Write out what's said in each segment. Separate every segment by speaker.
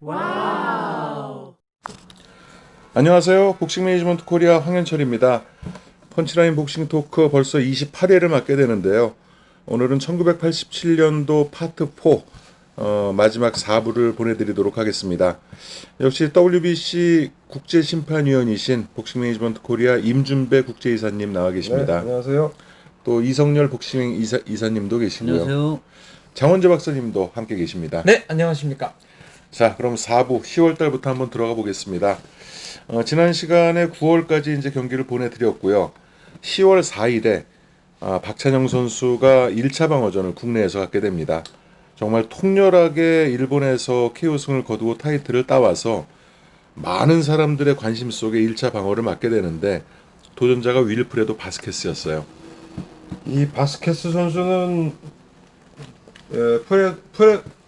Speaker 1: 와우.
Speaker 2: 안녕하세요. 복싱 매니지먼트 코리아 황현철입니다. 펀치라인 복싱 토크 벌써 28회를 맞게 되는데요. 오늘은 1987년도 파트 4 마지막 4부를 보내드리도록 하겠습니다. 역시 WBC 국제심판위원이신 복싱 매니지먼트 코리아 임준배 국제이사님 나와 계십니다.
Speaker 3: 네, 안녕하세요.
Speaker 2: 또 이성열 복싱 이사님도 계시고요.
Speaker 1: 안녕하세요.
Speaker 2: 장원재 박사님도 함께 계십니다.
Speaker 4: 네, 안녕하십니까.
Speaker 2: 자, 그럼 4부 10월 달부터 한번 들어가 보겠습니다. 지난 시간에 9월까지 이제 경기를 보내드렸고요. 10월 4일에 박찬영 선수가 1차 방어전을 국내에서 갖게 됩니다. 정말 통렬하게 일본에서 KO승을 거두고 타이틀을 따와서 많은 사람들의 관심 속에 1차 방어를 맡게 되는데 도전자가 윌프레도 바스케스였어요.
Speaker 3: 이 바스케스 선수는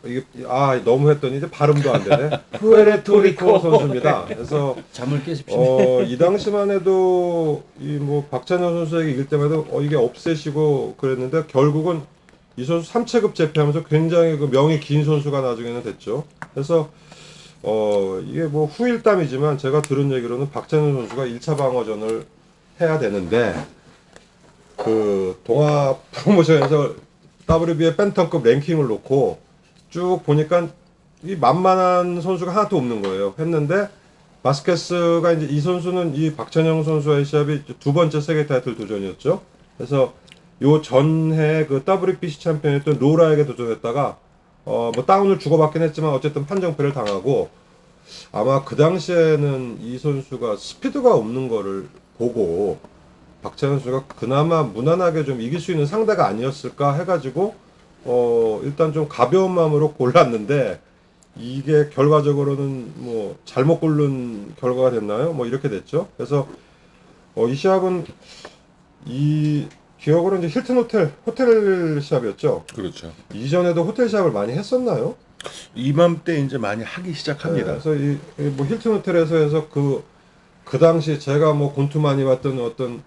Speaker 3: 이게 너무 했더니 이제 발음도 안 되네. 푸에르토리코 선수입니다. 그래서
Speaker 1: 잠을 깨십시오.
Speaker 3: 이 당시만 해도 이 뭐 박찬호 선수에게 이길 때마다 이게 업셋이고 그랬는데 결국은 이 선수 3체급 제패하면서 굉장히 그 명이 긴 선수가 나중에는 됐죠. 그래서 이게 뭐 후일담이지만 제가 들은 얘기로는 박찬호 선수가 1차 방어전을 해야 되는데 그 동아 프로모션에서 WBA 팬텀급 랭킹을 놓고 쭉 보니까 이 만만한 선수가 하나도 없는 거예요. 했는데 바스케스가 이제 이 선수는 이 박찬영 선수와의 시합이 두 번째 세계 타이틀 도전이었죠. 그래서 요 전해 그 WBC 챔피언이었던 로라에게 도전했다가 뭐 다운을 주고받긴 했지만 어쨌든 판정패를 당하고 아마 그 당시에는 이 선수가 스피드가 없는 거를 보고 박찬현 선수가 그나마 무난하게 좀 이길 수 있는 상대가 아니었을까 해가지고 일단 좀 가벼운 마음으로 골랐는데 이게 결과적으로는 뭐 잘못 고른 결과가 됐나요? 뭐 이렇게 됐죠. 그래서 이 시합은 이 기억으로 이제 힐튼 호텔 시합이었죠.
Speaker 2: 그렇죠.
Speaker 3: 이전에도 호텔 시합을 많이 했었나요?
Speaker 2: 이맘때 이제 많이 하기 시작합니다.
Speaker 3: 네, 그래서 뭐 힐튼 호텔에서 해서 그 당시 제가 뭐 곤투 많이 봤던 어떤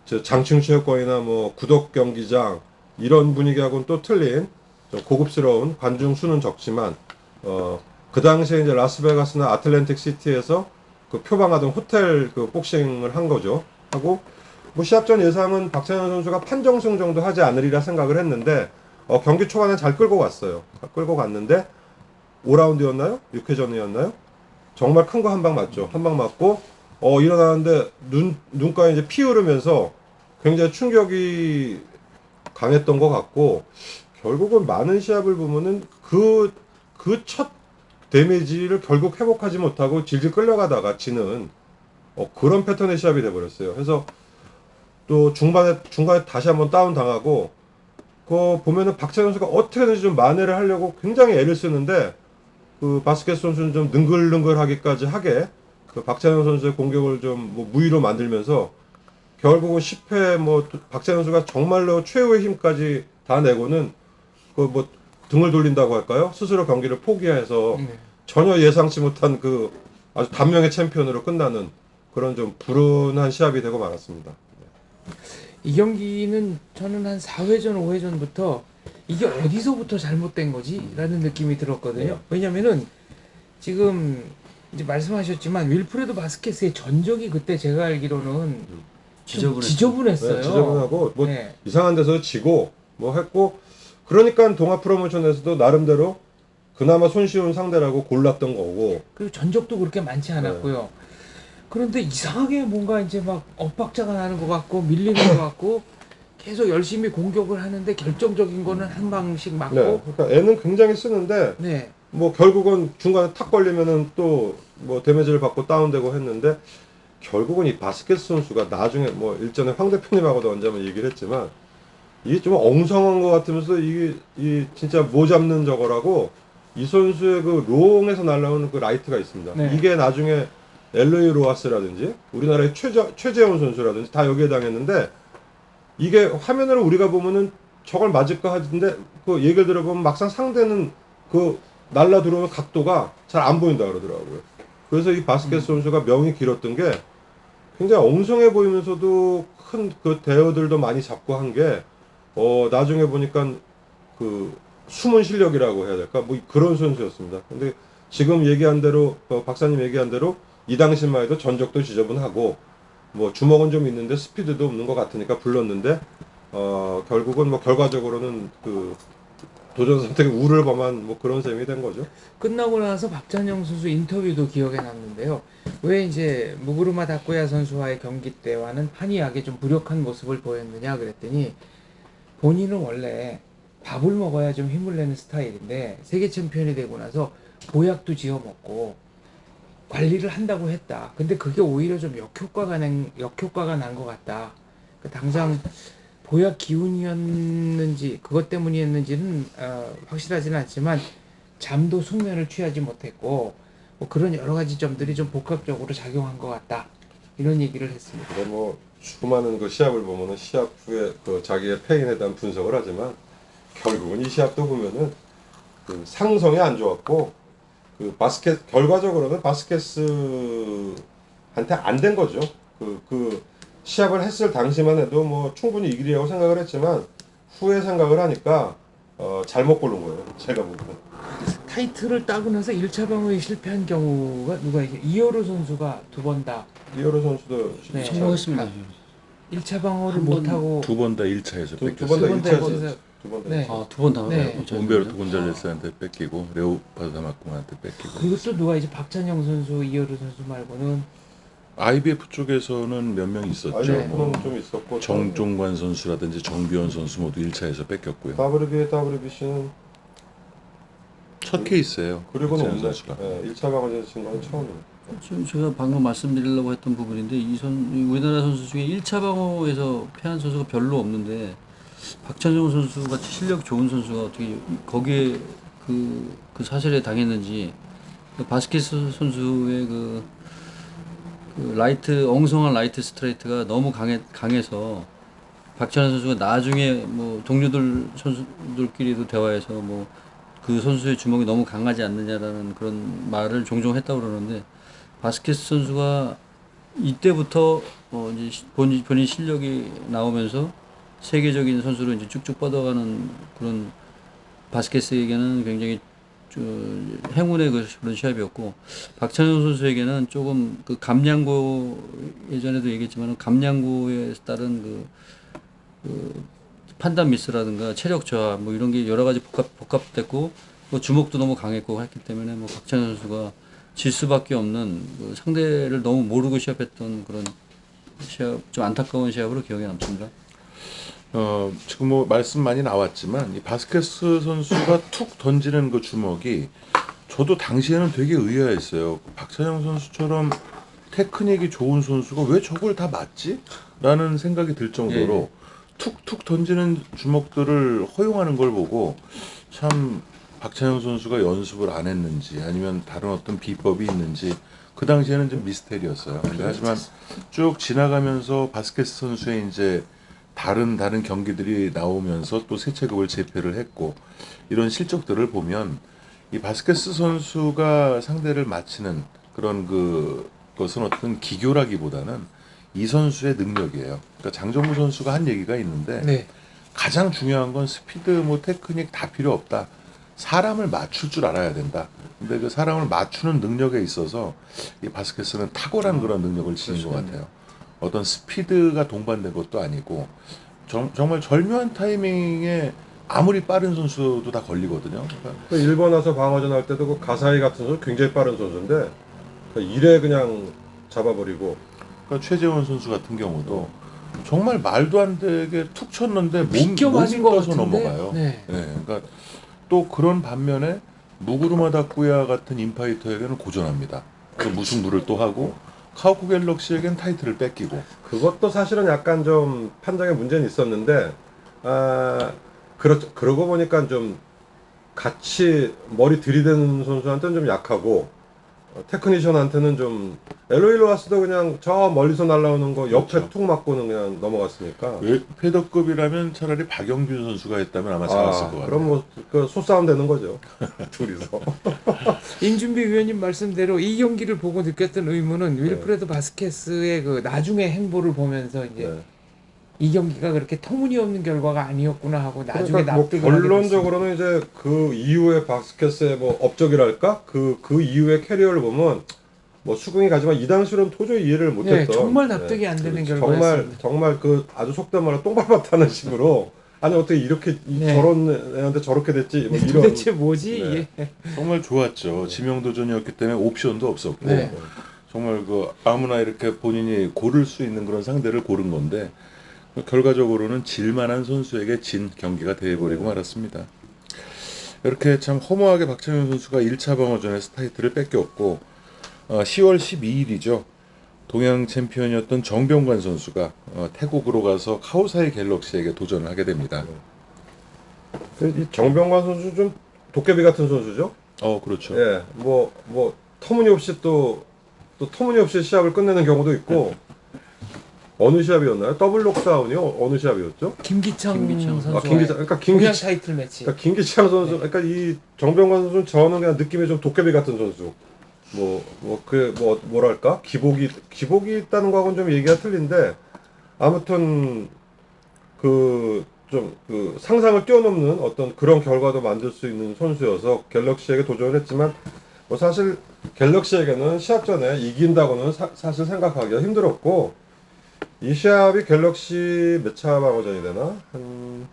Speaker 3: 장충체육관이나 뭐 구덕 경기장 이런 분위기하고는 또 틀린 좀 고급스러운 관중 수는 적지만 그 당시에 이제 라스베가스나 아틀랜틱 시티에서 그 표방하던 호텔 그 복싱을 한 거죠. 하고 뭐 시합 전 예상은 박찬현 선수가 판정승 정도 하지 않으리라 생각을 했는데 경기 초반에 잘 끌고 갔어요. 끌고 갔는데 5라운드였나요? 6회전이었나요? 정말 큰 거 한 방 맞죠. 한 방 맞고 일어나는데 눈가에 이제 피 흐르면서 굉장히 충격이 강했던 것 같고 결국은 많은 시합을 보면은 그 첫 데미지를 결국 회복하지 못하고 질질 끌려가다가 지는 그런 패턴의 시합이 돼버렸어요. 그래서 또 중간에 다시 한번 다운 당하고 그거 보면은 박찬현 선수가 어떻게든지 좀 만회를 하려고 굉장히 애를 쓰는데 그 바스켓 선수는 좀 능글능글하기까지 하게 그 박찬현 선수의 공격을 좀 뭐 무위로 만들면서 결국은 10회 뭐 박찬현 선수가 정말로 최후의 힘까지 다 내고는 그 뭐 등을 돌린다고 할까요? 스스로 경기를 포기해서 전혀 예상치 못한 그 아주 단명의 챔피언으로 끝나는 그런 좀 불운한 시합이 되고 말았습니다.
Speaker 4: 이 경기는 저는 한 4회전, 5회전부터 이게 어디서부터 잘못된 거지? 라는 느낌이 들었거든요. 왜냐면은 지금 이제 말씀하셨지만 윌프레도 바스케스의 전적이 그때 제가 알기로는 지저분했어요.
Speaker 3: 네, 지저분하고 뭐
Speaker 4: 네.
Speaker 3: 이상한 데서 지고 뭐 했고 그러니까 동아 프로모션에서도 나름대로 그나마 손쉬운 상대라고 골랐던 거고
Speaker 4: 그리고 전적도 그렇게 많지 않았고요. 그런데 이상하게 뭔가 이제 막 엇박자가 나는 것 같고 밀리는 것 같고 계속 열심히 공격을 하는데 결정적인 거는 한 방씩 맞고.
Speaker 3: 네, 그러니까 애는 굉장히 쓰는데
Speaker 4: 네.
Speaker 3: 뭐 결국은 중간에 탁 걸리면은 또 뭐 데미지를 받고 다운되고 했는데 결국은 이 바스케스 선수가 나중에 뭐 일전에 황 대표님하고도 언제 한번 얘기를 했지만 이게 좀 엉성한 것 같으면서 이게 진짜 못 잡는 저거라고 이 선수의 그 롱에서 날라오는 그 라이트가 있습니다.
Speaker 4: 네.
Speaker 3: 이게 나중에 엘로이 로하스라든지 우리나라의 최재훈 선수라든지 다 여기에 당했는데 이게 화면으로 우리가 보면은 저걸 맞을까 하는데 그 얘기를 들어보면 막상 상대는 그 날라 들어오는 각도가 잘 안 보인다 그러더라고요. 그래서 이 바스켓 선수가 명이 길었던 게 굉장히 엉성해 보이면서도 큰 그 대어들도 많이 잡고 한 게 나중에 보니까 그 숨은 실력이라고 해야 될까 뭐 그런 선수였습니다. 근데 지금 얘기한 대로 박사님 얘기한 대로 이 당시만 해도 전적도 지저분하고 뭐 주먹은 좀 있는데 스피드도 없는 것 같으니까 불렀는데 결국은 뭐 결과적으로는 그 도전 선택에 우를 범한 뭐 그런 셈이 된 거죠.
Speaker 4: 끝나고 나서 박찬영 선수 인터뷰도 기억에 남는데요. 왜 이제 무구루마 다쿠야 선수와의 경기 때와는 한이하게 좀 무력한 모습을 보였느냐 그랬더니 본인은 원래 밥을 먹어야 좀 힘을 내는 스타일인데 세계 챔피언이 되고 나서 보약도 지어 먹고 관리를 한다고 했다. 근데 그게 오히려 좀 역효과가 난 것 같다. 그 당장 보약 기운이었는지 그것 때문이었는지는 확실하지는 않지만 잠도 숙면을 취하지 못했고 뭐 그런 여러 가지 점들이 좀 복합적으로 작용한 것 같다. 이런 얘기를 했습니다.
Speaker 3: 근데 뭐 수많은 그 시합을 보면은 시합 후에 그 자기의 패인에 대한 분석을 하지만 결국은 이 시합도 보면은 그 상성이 안 좋았고 그 바스켓 결과적으로는 바스켓스한테 안 된 거죠. 그 시합을 했을 당시만 해도 뭐 충분히 이기리라고 생각을 했지만 후에 생각을 하니까 잘못 고른 거예요. 제가 보기엔.
Speaker 4: 타이틀을 따고 나서 1차 방어에 실패한 경우가 누가 있어요? 이어로 선수가 두 번 다
Speaker 3: 이어로 선수도
Speaker 4: 네.
Speaker 1: 성공했습니다.
Speaker 4: 1차 방어를
Speaker 1: 한 번,
Speaker 4: 못하고
Speaker 2: 두 번 다 1차에서
Speaker 3: 두
Speaker 2: 뺏겼어요.
Speaker 3: 번 다
Speaker 4: 두 번
Speaker 3: 1차에서
Speaker 4: 다
Speaker 3: 두번 다.
Speaker 4: 네.
Speaker 1: 두 번 다.
Speaker 4: 네.
Speaker 2: 온베르토 곤잘레스한테 뺏기고 레오파드 다마콩한테 뺏기고.
Speaker 4: 그리고 또 누가 이제 박찬영 선수, 이어로 선수 말고는
Speaker 2: IBF 쪽에서는 몇 명 있었죠.
Speaker 3: 아이는
Speaker 2: 뭐
Speaker 3: 좀 있었고
Speaker 2: 정종관 선수라든지 정비원 선수 모두 1차에서 뺏겼고요.
Speaker 3: WBC는
Speaker 2: 첫 케이스예요.
Speaker 3: 그리고는
Speaker 2: 박찬영
Speaker 3: 없네.
Speaker 2: 선수가.
Speaker 3: 1차 방어전 친 건 처음이에요.
Speaker 1: 지금 제가 방금 말씀드리려고 했던 부분인데 우리나라 선수 중에 1차 방어에서 패한 선수가 별로 없는데 박찬정 선수 같이 실력 좋은 선수가 어떻게 거기에 그 사실에 당했는지 바스켓 선수의 그 라이트 엉성한 라이트 스트레이트가 너무 강해서 박찬호 선수가 나중에 뭐 동료들 선수들끼리도 대화해서 뭐 그 선수의 주먹이 너무 강하지 않느냐라는 그런 말을 종종 했다고 그러는데 바스켓 선수가 이때부터 이제 본인 실력이 나오면서 세계적인 선수로 이제 쭉쭉 뻗어가는 그런 바스켓에게는 굉장히 행운의 그런 시합이었고 박찬호 선수에게는 조금 그 감량고 예전에도 얘기했지만 감량고에 따른 그 판단 미스라든가 체력 저하 뭐 이런 게 여러 가지 복합됐고 뭐 주먹도 너무 강했고 했기 때문에 뭐 박찬호 선수가 질 수밖에 없는 그 상대를 너무 모르고 시합했던 그런 시합 좀 안타까운 시합으로 기억에 남습니다.
Speaker 2: 지금 뭐 말씀 많이 나왔지만 이 바스케스 선수가 툭 던지는 그 주먹이 저도 당시에는 되게 의아했어요. 박찬영 선수처럼 테크닉이 좋은 선수가 왜 저걸 다 맞지? 라는 생각이 들 정도로 툭툭 던지는 주먹들을 허용하는 걸 보고 참 박찬영 선수가 연습을 안 했는지 아니면 다른 어떤 비법이 있는지 그 당시에는 좀 미스테리였어요. 근데 하지만 쭉 지나가면서 바스케스 선수의 이제 다른 경기들이 나오면서 또 세 체급을 재패를 했고 이런 실적들을 보면 이 바스케스 선수가 상대를 맞히는 그런 것은 어떤 기교라기보다는 이 선수의 능력이에요. 그러니까 장정구 선수가 한 얘기가 있는데
Speaker 4: 네.
Speaker 2: 가장 중요한 건 스피드, 뭐 테크닉 다 필요 없다. 사람을 맞출 줄 알아야 된다. 근데 그 사람을 맞추는 능력에 있어서 이 바스케스는 탁월한 그런 능력을 지닌 것 같아요. 어떤 스피드가 동반된 것도 아니고 정말 절묘한 타이밍에 아무리 빠른 선수도 다 걸리거든요. 그러니까
Speaker 3: 일본 와서 방어전 할 때도 그 가사이 같은 선수 굉장히 빠른 선수인데 이래 그냥 잡아버리고
Speaker 2: 최재원 선수 같은 경우도 정말 말도 안 되게 툭 쳤는데
Speaker 4: 비껴 맞은 것
Speaker 2: 떠서
Speaker 4: 같은데?
Speaker 2: 넘어가요.
Speaker 4: 네.
Speaker 2: 그러니까 또 그런 반면에 무구루마 다쿠야 같은 인파이터에게는 고전합니다. 또 무승부를 또 하고 카우쿠 갤럭시에겐 타이틀을 뺏기고
Speaker 3: 그것도 사실은 약간 좀 판정에 문제는 있었는데 그러고 보니까 좀 같이 머리 들이대는 선수한테는 좀 약하고 테크니션한테는 좀 LA 로하스도 그냥 저 멀리서 날라오는 거 옆에
Speaker 2: 그렇죠.
Speaker 3: 툭 맞고는 그냥 넘어갔으니까
Speaker 2: 패더급이라면 차라리 박영균 선수가 했다면 아마 잡았을 것 같아요.
Speaker 3: 그럼 뭐 그 소싸움 되는 거죠. 둘이서.
Speaker 4: 임준비 위원님 말씀대로 이 경기를 보고 느꼈던 의문은 윌프레드 바스케스의 그 나중의 행보를 보면서 이제
Speaker 3: 네.
Speaker 4: 이 경기가 그렇게 터무니없는 결과가 아니었구나 하고 나중에
Speaker 3: 그러니까 뭐
Speaker 4: 납득을 하게 됐어요.
Speaker 3: 결론적으로는 이제 그 이후에 바스켓의 뭐 업적이랄까 그 이후의 캐리어를 보면 뭐 수긍이 가지만 이 당시로는 도저히 이해를 못했던.
Speaker 4: 네, 정말 납득이 안 되는
Speaker 3: 그렇죠.
Speaker 4: 결과였습니다.
Speaker 3: 정말 그 아주 속된 말로 똥 밟았다는 식으로 아니 어떻게 이렇게
Speaker 4: 네.
Speaker 3: 저런 애한테 저렇게 됐지 뭐 이런.
Speaker 4: 도대체 뭐지?
Speaker 3: 네.
Speaker 4: 이게.
Speaker 2: 정말 좋았죠. 지명도전이었기 때문에 옵션도 없었고
Speaker 4: 네.
Speaker 2: 정말 그 아무나 이렇게 본인이 고를 수 있는 그런 상대를 고른 건데 결과적으로는 질만한 선수에게 진 경기가 되어버리고 말았습니다. 이렇게 참 허무하게 박찬현 선수가 1차 방어전에서 타이틀을 뺏겼고 10월 12일이죠. 동양 챔피언이었던 정병관 선수가 태국으로 가서 카오사이 갤럭시에게 도전을 하게 됩니다.
Speaker 3: 이 정병관 선수 좀 도깨비 같은 선수죠.
Speaker 2: 그렇죠.
Speaker 3: 예, 뭐 터무니없이 또 터무니없이 시합을 끝내는 경우도 있고. 어느 시합이었나요? 더블 록다운이요? 어느 시합이었죠?
Speaker 4: 김기창 선수와
Speaker 3: 그러니까
Speaker 4: 동양 타이틀 매치.
Speaker 3: 그러니까 김기창 선수, 그러니까 이 정병관 선수는 저는 그냥 느낌이 좀 도깨비 같은 선수. 뭐랄까 기복이 있다는 거하고는 좀 얘기가 틀린데 아무튼 그 상상을 뛰어넘는 어떤 그런 결과도 만들 수 있는 선수여서 갤럭시에게 도전을 했지만 뭐 사실 갤럭시에게는 시합 전에 이긴다고는 사실 생각하기가 힘들었고. 이 시합이 갤럭시 몇 차 방어전이 되나? 한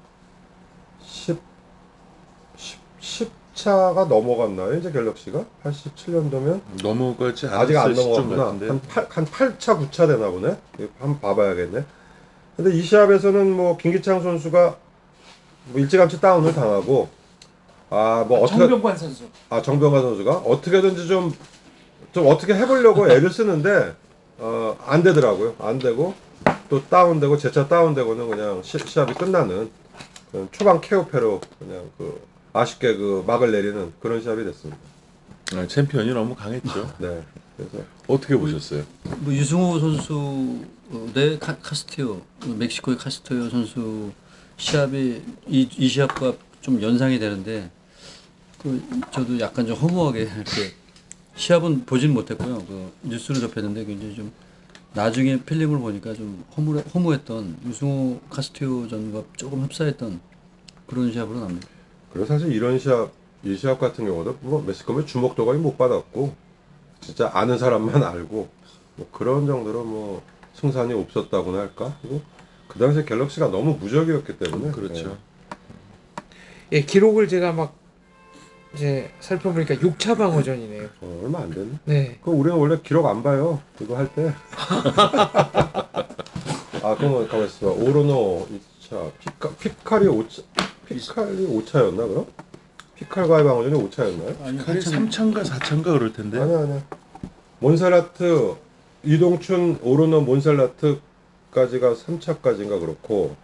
Speaker 3: 10차가 넘어갔나요? 이제 갤럭시가? 87년도면?
Speaker 2: 넘어가지
Speaker 3: 아직 안
Speaker 2: 않았을 시점
Speaker 3: 넘어갔구나.
Speaker 2: 같은데.
Speaker 3: 한 8차, 9차 되나 보네? 이거 한번 봐봐야겠네. 근데 이 시합에서는 뭐 김기창 선수가 뭐 일찌감치 다운을 당하고
Speaker 4: 정병관 선수.
Speaker 3: 정병관 선수가 어떻게든지 좀 어떻게 해보려고 애를 쓰는데 안 되더라고요. 안 되고 또 다운되고 재차 다운되고는 그냥 시합이 끝나는 그런 초반 KO패로 그냥 그 아쉽게 그 막을 내리는 그런 시합이 됐습니다.
Speaker 2: 챔피언이 너무 강했죠.
Speaker 3: 네. 그래서
Speaker 2: 어떻게 보셨어요?
Speaker 1: 뭐 유승호 선수 대 카스티오, 멕시코의 카스티오 선수 시합이 이 시합과 좀 연상이 되는데 저도 약간 좀 허무하게 이렇게 시합은 보진 못했고요. 그 뉴스를 접했는데 굉장히 좀 나중에 필름을 보니까 좀 허무했던 유승호 카스티오전과 조금 흡사했던 그런 시합으로 납니다.
Speaker 3: 그리고 사실 이 시합 같은 경우도 뭐 멕시코면 주목도 거의 못 받았고 진짜 아는 사람만 알고 뭐 그런 정도로 뭐 승산이 없었다고나 할까? 그리고 그 당시에 갤럭시가 너무 무적이었기 때문에
Speaker 2: 그렇죠.
Speaker 4: 예, 기록을 제가 막 이제 살펴보니까 6차 방어전이네요.
Speaker 3: 얼마 안 됐네.
Speaker 4: 네.
Speaker 3: 그럼 우리는 원래 기록 안 봐요. 이거 할 때. 그러면 가만 있어. 오로노 2차, 피칼이 5차였나 그럼? 피칼과의 방어전이 5차였나요?
Speaker 1: 아니,
Speaker 2: 칼이 3차인가 4차인가 그럴 텐데.
Speaker 3: 아니야. 몬셀라트, 이동춘, 오로노, 몬셀라트까지가 3차까지인가 그렇고.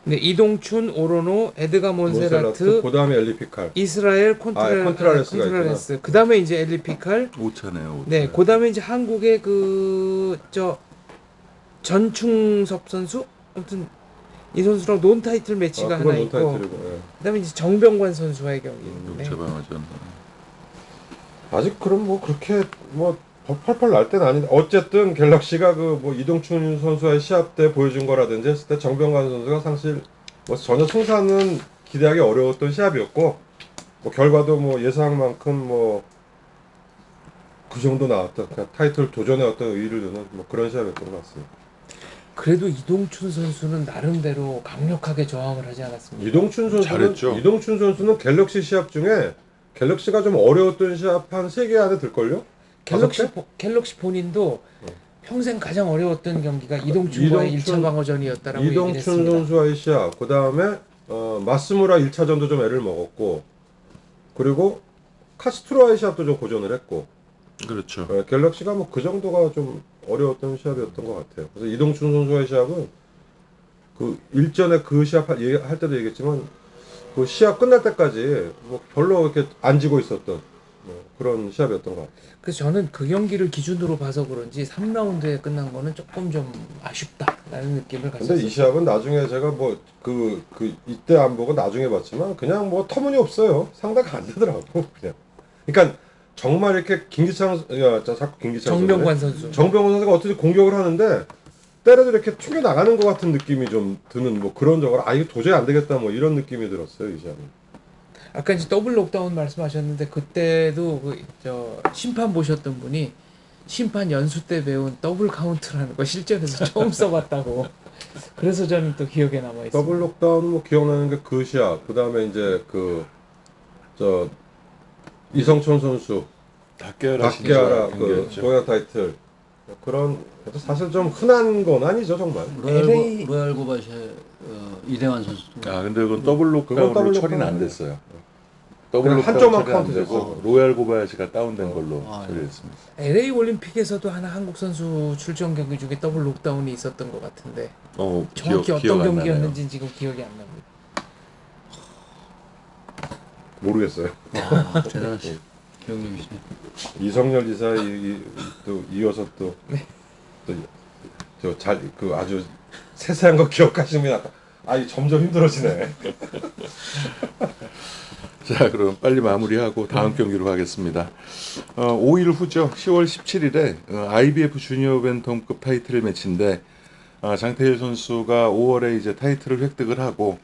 Speaker 4: 근데 이동춘, 오로노, 에드가 몬세라트,
Speaker 3: 그다음에 엘리 피칼.
Speaker 4: 이스라엘
Speaker 3: 콘트라레스가
Speaker 4: 콘트라레스. 그다음에 이제 엘리 피칼.
Speaker 2: 5차네요. 5차.
Speaker 4: 네, 그다음에 이제 한국의 전충섭 선수? 아무튼 이 선수랑 논 타이틀 매치가 하나 있고.
Speaker 3: 예.
Speaker 4: 그다음에 이제 정병관 선수와의 경기인데.
Speaker 2: 6차 방어전.
Speaker 3: 아직 그럼 뭐 그렇게 뭐 펄펄 날 때는 아닌데 어쨌든 갤럭시가 그 뭐 이동춘 선수와의 시합 때 보여준 거라든지 했을 때 정병관 선수가 사실 뭐 전혀 승산은 기대하기 어려웠던 시합이었고 뭐 결과도 뭐 예상만큼 뭐 그 정도 나왔던 그러니까 타이틀 도전에 어떤 의의를 두는 뭐 그런 시합이었던 것 같습니다.
Speaker 4: 그래도 이동춘 선수는 나름대로 강력하게 저항을 하지 않았습니까?
Speaker 2: 잘했죠.
Speaker 3: 이동춘 선수는 갤럭시 시합 중에 갤럭시가 좀 어려웠던 시합 한 3개 안에 들걸요?
Speaker 4: 갤럭시 본인도 평생 가장 어려웠던 경기가 이동춘과의 1차 방어전이었다라고 얘기를
Speaker 3: 이동춘
Speaker 4: 했습니다.
Speaker 3: 선수와의 시합, 그 다음에 마스무라 1차전도 좀 애를 먹었고, 그리고 카스트로와의 시합도 좀 고전을 했고,
Speaker 2: 그렇죠.
Speaker 3: 갤럭시가 뭐 그 정도가 좀 어려웠던 시합이었던 것 같아요. 그래서 이동춘 선수와의 시합은 그 일전에 그 시합 할 때도 얘기했지만 그 시합 끝날 때까지 뭐 별로 이렇게 안 지고 있었던 뭐 그런 시합이었던 것 같아요.
Speaker 4: 그래서 저는 그 경기를 기준으로 봐서 그런지 3라운드에 끝난 거는 조금 좀 아쉽다라는 느낌을
Speaker 3: 근데
Speaker 4: 가졌어요.
Speaker 3: 이 시합은 나중에 제가 뭐 이때 안 보고 나중에 봤지만 그냥 뭐 터무니없어요. 상대가 안 되더라고 그냥. 그러니까 정말 이렇게 자꾸 김기창
Speaker 4: 정병관 선수.
Speaker 3: 정병관 선수가 어떻게 공격을 하는데 때려도 이렇게 튕겨 나가는 것 같은 느낌이 좀 드는 뭐 그런 저거 이거 도저히 안 되겠다 뭐 이런 느낌이 들었어요 이 시합은.
Speaker 4: 아까 이제 더블 록다운 말씀하셨는데 그때도 저 심판 보셨던 분이 심판 연수 때 배운 더블 카운트라는 거 실전에서 처음 써봤다고. 그래서 저는 또 기억에 남아 있어요.
Speaker 3: 더블 록다운 뭐 기억나는 게 그 시합. 그다음에 이제 그 저 이성촌 선수
Speaker 2: 닥게아라
Speaker 3: 그
Speaker 2: 경기였죠.
Speaker 3: 동양 타이틀 그런 사실 좀 흔한 건 아니죠 정말.
Speaker 4: LA
Speaker 1: 로얄 고바시의 이대환 선수.
Speaker 2: 아 근데 그건 더블
Speaker 3: 그건
Speaker 2: 록다운으로
Speaker 3: 더블
Speaker 2: 처리는 안
Speaker 3: 록다운이에요.
Speaker 2: 됐어요. 더블
Speaker 3: 그냥
Speaker 2: 록다운
Speaker 3: 한쪽만
Speaker 2: 처리 안
Speaker 3: 카운트
Speaker 2: 되고
Speaker 3: 됐어.
Speaker 2: 로얄 고바야시가 다운된 걸로
Speaker 1: 아, 예.
Speaker 2: 처리했습니다.
Speaker 4: LA 올림픽에서도 하나 한국 선수 출전 경기 중에 더블 록다운이 있었던 것 같은데 정확히
Speaker 2: 기억
Speaker 4: 어떤
Speaker 2: 안 나네요.
Speaker 4: 경기였는지 지금 기억이 안 납니다.
Speaker 3: 모르겠어요.
Speaker 1: 아, 대단하시 기억력이시네.
Speaker 3: 이성열 이사 또 이어서 또저잘그 아주 세세한 거 기억하시면 이 점점 힘들어지네.
Speaker 2: 자, 그럼 빨리 마무리하고 다음 경기로 가겠습니다. 5일 후죠. 10월 17일에 IBF 주니어 벤텀급 타이틀 매치인데 장태일 선수가 5월에 이제 타이틀을 획득을 하고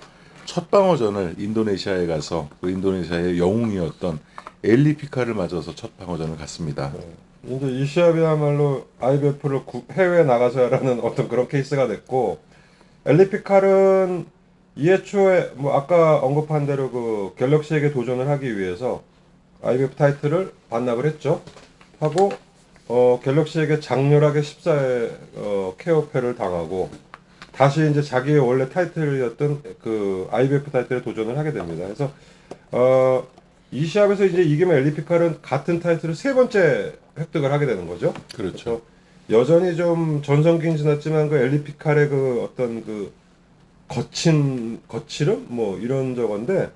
Speaker 2: 첫 방어전을 인도네시아에 가서 그 인도네시아의 영웅이었던 엘리 피카를 맞아서 첫 방어전을 갔습니다.
Speaker 3: 이제 이 시합이야말로 IBF를 해외에 나가서라는 어떤 그런 케이스가 됐고 엘리피칼은 이해 초에 뭐 아까 언급한 대로 그 갤럭시에게 도전을 하기 위해서 IBF 타이틀을 반납을 했죠. 하고 갤럭시에게 장렬하게 14회 KO패를 당하고 다시 이제 자기의 원래 타이틀이었던 그 IBF 타이틀에 도전을 하게 됩니다. 그래서 이 시합에서 이제 이기면 엘리피칼은 같은 타이틀을 세 번째 획득을 하게 되는 거죠.
Speaker 2: 그렇죠.
Speaker 3: 여전히 좀 전성기는 지났지만 그 엘리피칼의 그 어떤 그 거칠음 뭐 이런 저건데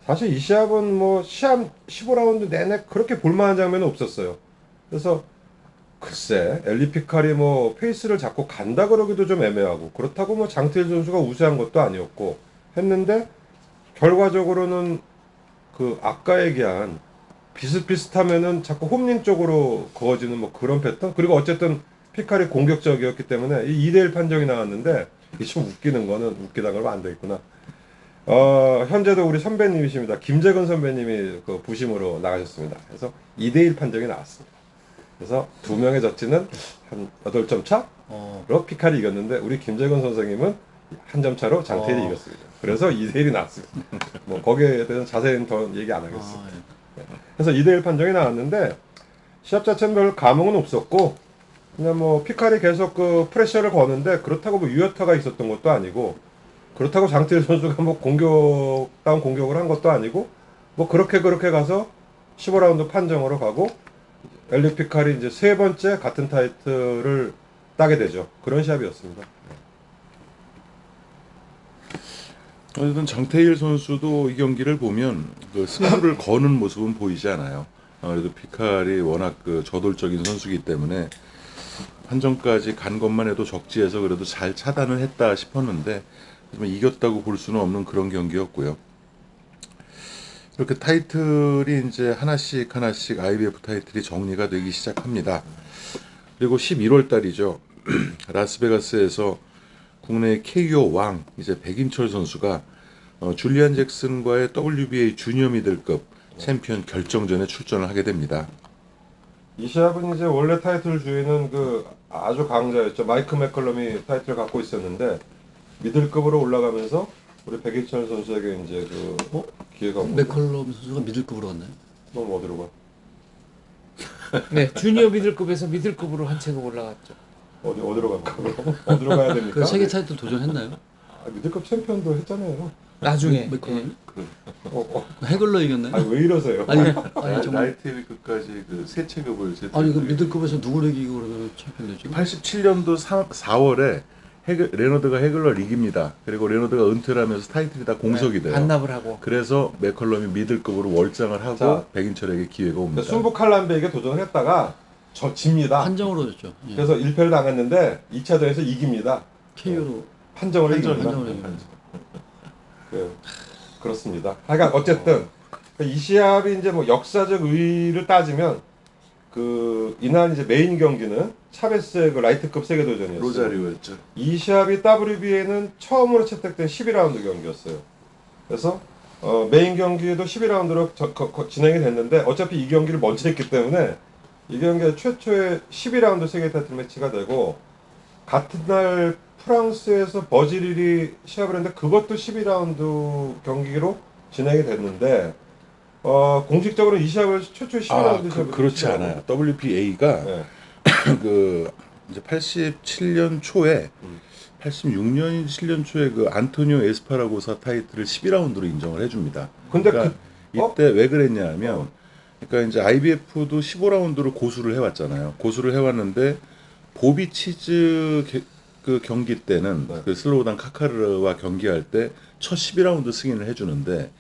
Speaker 3: 사실 이 시합은 뭐 시합 15라운드 내내 그렇게 볼만한 장면은 없었어요. 그래서 글쎄 엘리피칼이 뭐 페이스를 잡고 간다 그러기도 좀 애매하고 그렇다고 뭐 장태일 선수가 우세한 것도 아니었고 했는데 결과적으로는 그 아까 얘기한 비슷비슷하면은 자꾸 홈링 쪽으로 그어지는 뭐 그런 패턴. 그리고 어쨌든 피칼이 공격적이었기 때문에 이 2대1 판정이 나왔는데 이게 좀 웃기는 거는 웃기다 그러면 안 되겠구나. 현재도 우리 선배님이십니다. 김재근 선배님이 그 부심으로 나가셨습니다. 그래서 2대1 판정이 나왔습니다. 그래서 두 명의 저치는 한 8점 차로 피칼이 이겼는데 우리 김재근 선생님은 한 점 차로 장태일이 이겼습니다. 그래서 2대1이 나왔습니다. 뭐 거기에 대해서 자세히는 더 얘기 안 하겠습니다. 그래서 2대1 판정이 나왔는데 시합 자체는 별 감흥은 없었고 그냥 뭐 피칼이 계속 그 프레셔를 거는데 그렇다고 뭐 유효타가 있었던 것도 아니고 그렇다고 장태일 선수가 뭐 공격다운 공격을 한 것도 아니고 뭐 그렇게 가서 15라운드 판정으로 가고 엘리 피칼이 이제 세 번째 같은 타이틀을 따게 되죠. 그런 시합이었습니다.
Speaker 2: 어쨌든 장태일 선수도 이 경기를 보면 그 승부를 거는 모습은 보이지 않아요. 그래도 피칼이 워낙 그 저돌적인 선수이기 때문에 판정까지 간 것만 해도 적지에서 그래도 잘 차단을 했다 싶었는데 하지만 이겼다고 볼 수는 없는 그런 경기였고요. 이렇게 타이틀이 이제 하나씩 IBF 타이틀이 정리가 되기 시작합니다. 그리고 11월 달이죠. 라스베가스에서 국내 KO 왕 이제 백인철 선수가 줄리안 잭슨과의 WBA 주니어 미들급 챔피언 결정전에 출전을 하게 됩니다.
Speaker 3: 이 시합은 이제 원래 타이틀 주인은 그 아주 강자였죠. 마이크 맥컬럼이 타이틀을 갖고 있었는데 미들급으로 올라가면서 우리 백인철 선수에게 이제 그 기회가 온 거죠.
Speaker 1: 맥컬럼 선수가 미들급으로 갔나요?
Speaker 3: 넌 어디로 가?
Speaker 4: 네, 주니어 미들급에서 미들급으로 한 체급 올라갔죠.
Speaker 3: 어디로 갈까? 그럼? 어디로 가야 됩니까?
Speaker 1: 그 세계 타이틀 도전했나요?
Speaker 3: 미들급 챔피언도 했잖아요.
Speaker 4: 나중에
Speaker 1: 맥컬럼이?
Speaker 3: 어.
Speaker 1: 해글러 이겼나요?
Speaker 3: 왜 이러세요?
Speaker 1: 아니 정말
Speaker 2: 라이트 헤비급까지 그 세 체급을
Speaker 1: 아니 그 미들급에서 누구를 이기고 그러면 챔피언 되죠?
Speaker 2: 87년도 4월에 레너드가 헤글러를 이깁니다. 그리고 레너드가 은퇴를 하면서 타이틀이 다 공석이 돼요.
Speaker 4: 반납을 하고
Speaker 2: 그래서 맥컬럼이 미들급으로 월장을 하고
Speaker 3: 자,
Speaker 2: 백인철에게 기회가 옵니다.
Speaker 3: 순부 칼람베에게 도전을 했다가 집니다.
Speaker 1: 판정으로 졌죠. 예.
Speaker 3: 그래서 1패를 당했는데 2차전에서 이깁니다.
Speaker 1: KO로
Speaker 3: 판정을 이깁니다. 그렇습니다. 하여간 어쨌든 이 시합이 이제 뭐 역사적 의의를 따지면 그 이날 이제 메인 경기는 차베스의 그 라이트급 세계도전이었어요.
Speaker 2: 로자리오였죠.
Speaker 3: 이 시합이 WBA는 처음으로 채택된 12라운드 경기였어요. 그래서 메인 경기도 12라운드로 진행이 됐는데 어차피 이 경기를 먼저 했기 때문에 이 경기가 최초의 12라운드 세계 타이틀 매치가 되고 같은 날 프랑스에서 버지릴이 시합을 했는데 그것도 12라운드 경기로 진행이 됐는데 공식적으로 이 시합을 최초의 12라운드 시합을
Speaker 2: 그렇지 않아요. WBA가
Speaker 3: 네.
Speaker 2: 그 이제 87년 초에 86년 7년 초에 그 안토니오 에스파라고사 타이틀을 12라운드로 인정을 해줍니다.
Speaker 3: 근데
Speaker 2: 그러니까 이때 왜 그랬냐면 그러니까 이제 IBF도 15라운드로 고수를 해왔잖아요. 고수를 해왔는데 보비 치즈 그 경기 때는
Speaker 3: 네.
Speaker 2: 그 슬로우단 카카르와 경기할 때 첫 12라운드 승인을 해주는데